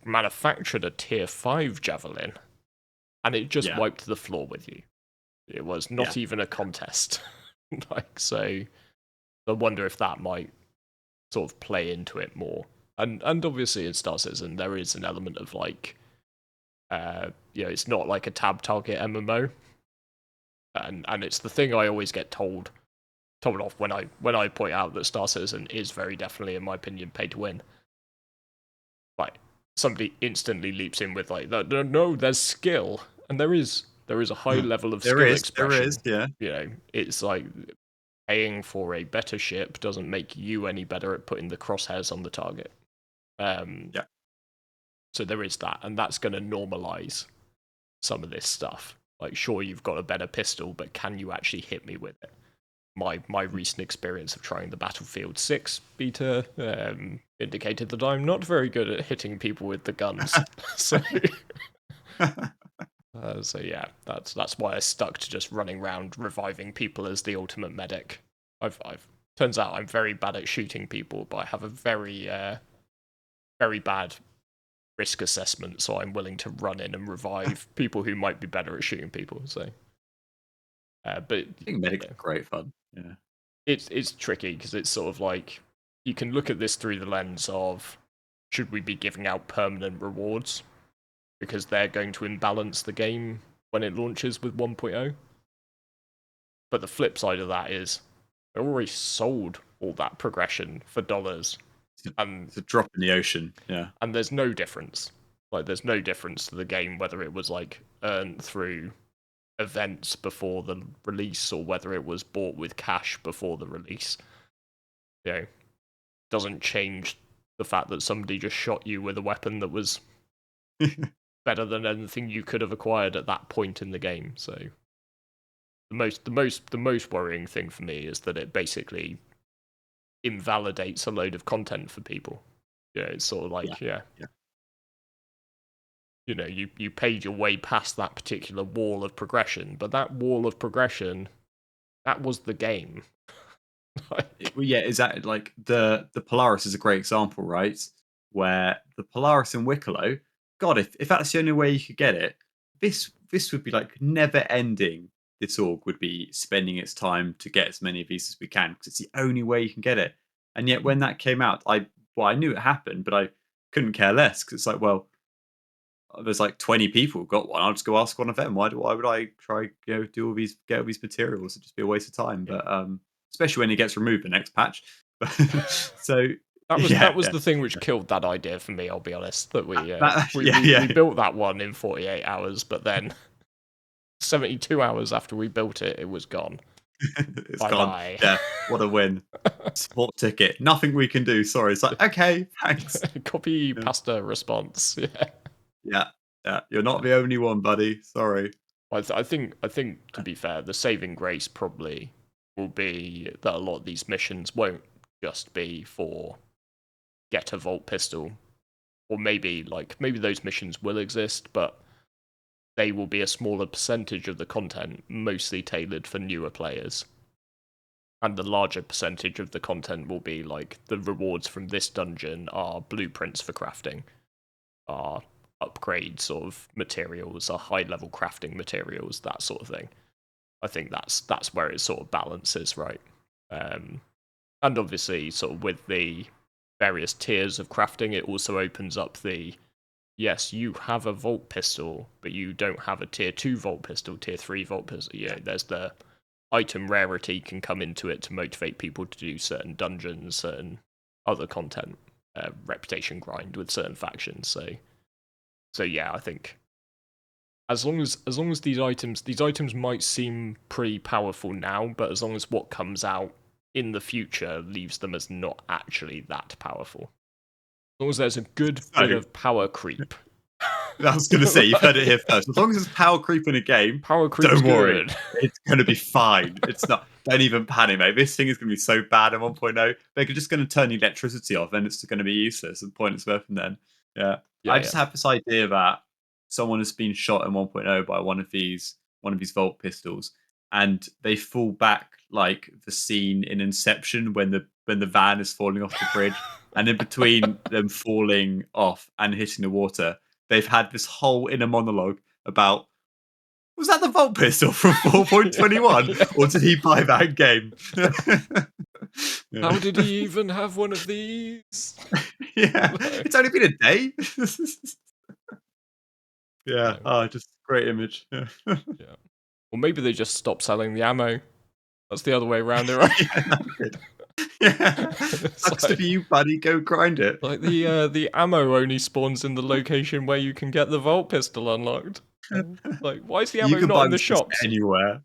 manufactured a tier 5 javelin and it just Yeah, wiped the floor with you. It was yeah. not even a contest. So I wonder if that might sort of play into it more. And obviously in Star Citizen there is an element of like it's not like a tab target MMO. And it's the thing I always get told off when I point out that Star Citizen is very definitely, in my opinion, pay to win. Like somebody instantly leaps in with like, no, there's skill, and there is There is a high level of There skill is, expression. yeah. You know, it's like paying for a better ship doesn't make you any better at putting the crosshairs on the target. Yeah. So there is that, and that's going to normalize some of this stuff. Like, sure, you've got a better pistol, but can you actually hit me with it? My recent experience of trying the Battlefield 6 beta indicated that I'm not very good at hitting people with the guns. so yeah, that's why I stuck to just running around reviving people as the ultimate medic. I've turns out I'm very bad at shooting people, but I have a very very bad risk assessment, so I'm willing to run in and revive people who might be better at shooting people. So, but I think medics are great fun. Yeah. it's tricky because it's sort of like you can look at this through the lens of should we be giving out permanent rewards because they're going to imbalance the game when it launches with 1.0. But the flip side of that is they already sold all that progression for dollars, and it's a drop in the ocean. Yeah, and there's no difference. Like, there's no difference to the game whether it was like earned through events before the release or whether it was bought with cash before the release. You know, doesn't change the fact that somebody just shot you with a weapon that was better than anything you could have acquired at that point in the game. So the most worrying thing for me is that it basically invalidates a load of content for people. Yeah, it's sort of like yeah. You know, you paid your way past that particular wall of progression, but that wall of progression, that was the game. Well, yeah, exactly. Like the Polaris is a great example, right? Where the Polaris and Wicklow, God, if that's the only way you could get it, this would be like never ending. This org would be spending its time to get as many of these as we can because it's the only way you can get it. And yet, when that came out, I knew it happened, but I couldn't care less because it's like, well, there's like 20 people who got one. I'll just go ask one of them. Why would I try do all these get all these materials? It'd just be a waste of time. Yeah. But especially when it gets removed the next patch. So that was the thing which killed that idea for me. I'll be honest. That we built that one in 48 hours, but then 72 hours after we built it, it was gone. It's bye gone. bye. Yeah, what a win. Support ticket. Nothing we can do. Sorry. It's like, okay, thanks. Copy pasta response. Yeah. You're not the only one, buddy. Sorry. I think to be fair, the saving grace probably will be that a lot of these missions won't just be for get a Vault pistol, or maybe those missions will exist, but they will be a smaller percentage of the content, mostly tailored for newer players. And the larger percentage of the content will be like the rewards from this dungeon are blueprints for crafting, are upgrade sort of materials, are high level crafting materials, that sort of thing. I think that's where it sort of balances, right? And obviously, sort of with the various tiers of crafting, it also opens up the yes, you have a Vault pistol, but you don't have a tier 2 Vault pistol, tier 3 Vault pistol. Yeah, there's the item rarity can come into it to motivate people to do certain dungeons, certain other content, reputation grind with certain factions. So yeah, I think as long as these items might seem pretty powerful now, but as long as what comes out in the future leaves them as not actually that powerful. As long as there's a good bit of power creep. I was going to say, you've heard it here first. As long as there's power creep in a game, don't worry. It's going to be fine. It's not. Don't even panic, mate. This thing is going to be so bad in 1.0. They're just going to turn the electricity off, and it's going to be useless and pointless weapon then. Yeah. I just have this idea that someone has been shot in 1.0 by one of these Vault pistols, and they fall back like the scene in Inception when the van is falling off the bridge, and in between them falling off and hitting the water, they've had this whole inner monologue about, was that the Vault pistol from 4.21, or did he buy that game? How did he even have one of these? Yeah, it's only been a day. Yeah, just great image. Yeah. Or maybe they just stopped selling the ammo. That's the other way around it, right? Yeah. Sucks to be you, buddy. Go grind it. Like the ammo only spawns in the location where you can get the Vault pistol unlocked. Like, why is the You ammo can not buy in the this just shops? anywhere.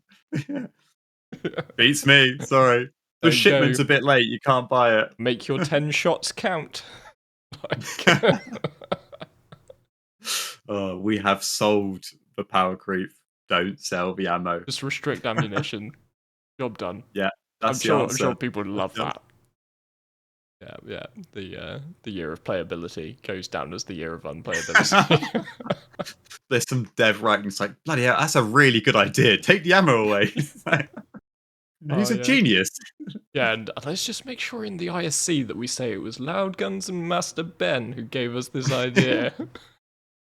Beats me. Sorry, the There you go. shipment's a bit late. You can't buy it. Make your 10 shots count. Like, Oh, we have solved the power creep. Don't sell the ammo. just restrict ammunition. Job done. Yeah, I'm that's the sure. I'm answer. sure people would love That's that. Yeah, yeah. The year of playability goes down as the year of unplayability. There's some dev writing. It's like, bloody hell, that's a really good idea. Take the ammo away. Oh He's a yeah. genius. Yeah, and let's just make sure in the ISC that we say it was LoudGuns and Master Ben who gave us this idea.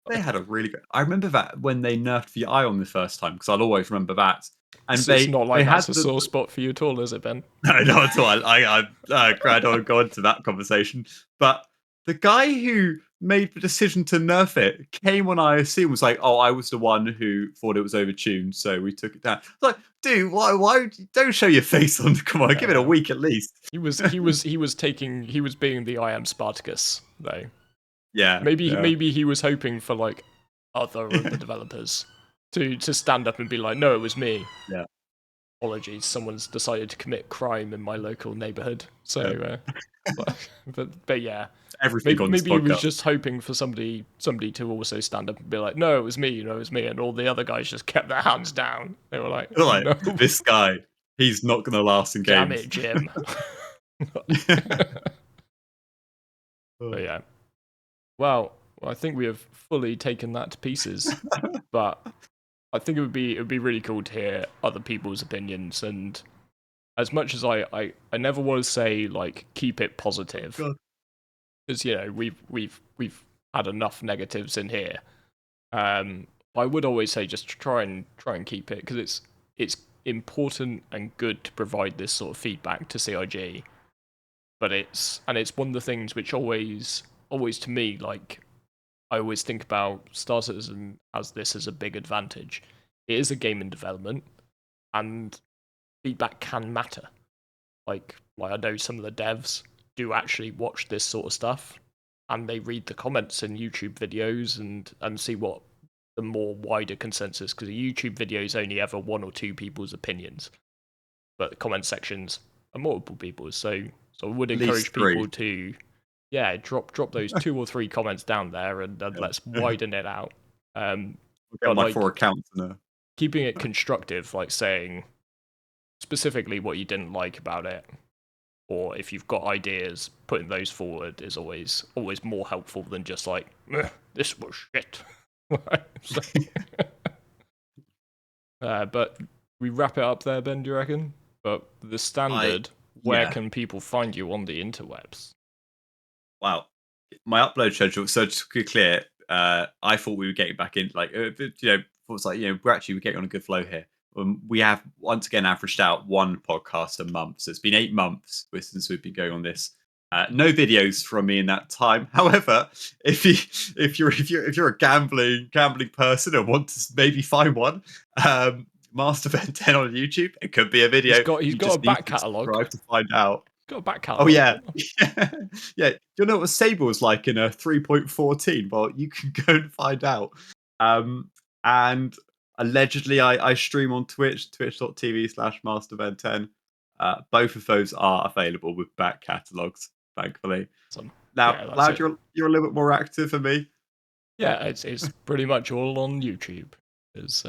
They had a really good. I remember that when they nerfed the Ion the first time, because I'll always remember that. And It's not they like had that's a sore spot for you at all, is it, Ben? no, not at all. I don't want to go into that conversation. But the guy who made the decision to nerf it came on IOC and was like, "Oh, I was the one who thought it was overtuned, so we took it down." It's like, dude, why don't show your face on? Come on, give it a week at least. He was being the I am Spartacus though. Yeah, Maybe he was hoping for like other of the developers to stand up and be like, no, it was me. yeah. Apologies, someone's decided to commit crime in my local neighborhood. So, but yeah, Everything on this maybe he was podcast. just hoping for somebody to also stand up and be like, no, it was me, it was me, and all the other guys just kept their hands down. They were like, They're like, no, this guy, he's not going to last in damn games. it, Jim. But yeah. Well, I think we have fully taken that to pieces, but I think it would be really cool to hear other people's opinions. And as much as I never want to say like keep it positive, because you know we've had enough negatives in here. I would always say just try and keep it, because it's important and good to provide this sort of feedback to CIG. But it's one of the things which always to me, like, I always think about Star Citizen as this as a big advantage. It is a game in development, and feedback can matter. Like I know some of the devs do actually watch this sort of stuff, and they read the comments in YouTube videos and see what the more wider consensus, because a YouTube video is only ever one or two people's opinions, but the comment sections are multiple people's. So I would encourage people to, yeah, drop those 2 or 3 comments down there, and let's widen it out. I'll get my 4 accounts in keeping it constructive, like saying specifically what you didn't like about it, or if you've got ideas, putting those forward is always more helpful than just like, this was shit. But we wrap it up there, Ben, do you reckon? But the standard, where can people find you on the interwebs? Wow, my upload schedule. So just to be clear, I thought we were getting back in, like, it's like, we're getting on a good flow here. We have once again averaged out 1 podcast a month, so it's been 8 months since we've been going on this. No videos from me in that time. However, if you're a gambling person and want to maybe find one, Master Ben 10 on YouTube, it could be a video. He's got a back catalogue. To find out. Got a back catalog. Oh yeah, yeah. Do you know what Sable was like in a 3.14? Well, you can go and find out. And allegedly, I stream on Twitch, twitch.tv/masterben10. Both of those are available with back catalogs, thankfully. Now, yeah, Loud, you're a little bit more active than me. Yeah, it's pretty much all on YouTube. Because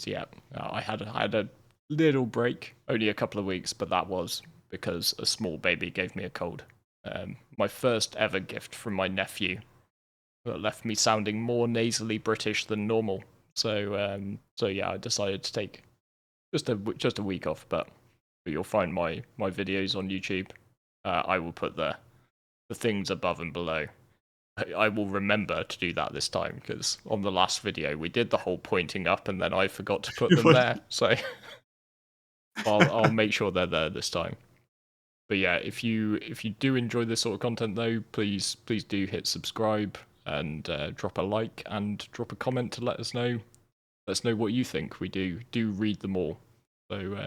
yeah, I had a little break, only a couple of weeks, but that was because a small baby gave me a cold. My first ever gift from my nephew that left me sounding more nasally British than normal. So yeah, I decided to take just a week off. But you'll find my videos on YouTube. I will put the things above and below. I will remember to do that this time, because on the last video we did the whole pointing up and then I forgot to put them there. So I'll make sure they're there this time. But yeah, if you do enjoy this sort of content though, please do hit subscribe and drop a like and drop a comment to let us know. Let us know what you think. We do read them all. So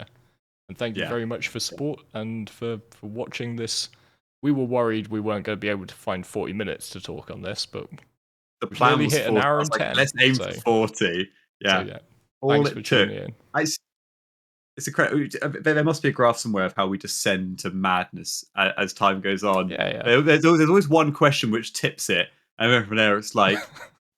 and thank you very much for support and for watching this. We were worried we weren't going to be able to find 40 minutes to talk on this, but The We've plan nearly was hit an 40. I hour was and like, 10. let's aim So for 40. so Yeah. yeah. All Thanks it for took. tuning in. It's there must be a graph somewhere of how we descend to madness as time goes on. Yeah, yeah. There's always one question which tips it, and then from there it's like,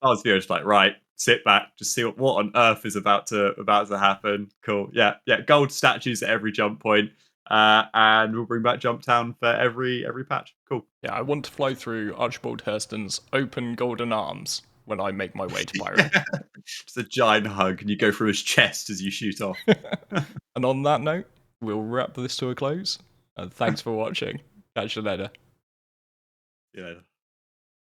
oh, it's just like, right, sit back, just see what on earth is about to happen. Cool, yeah, yeah. Gold statues at every jump point, and we'll bring back Jump Town for every patch. Cool. Yeah, I want to fly through Archibald Hurston's open golden arms when I make my way to Byron. Just a giant hug, and you go through his chest as you shoot off. And on that note, we'll wrap this to a close. And thanks for watching. Catch you later. Yeah.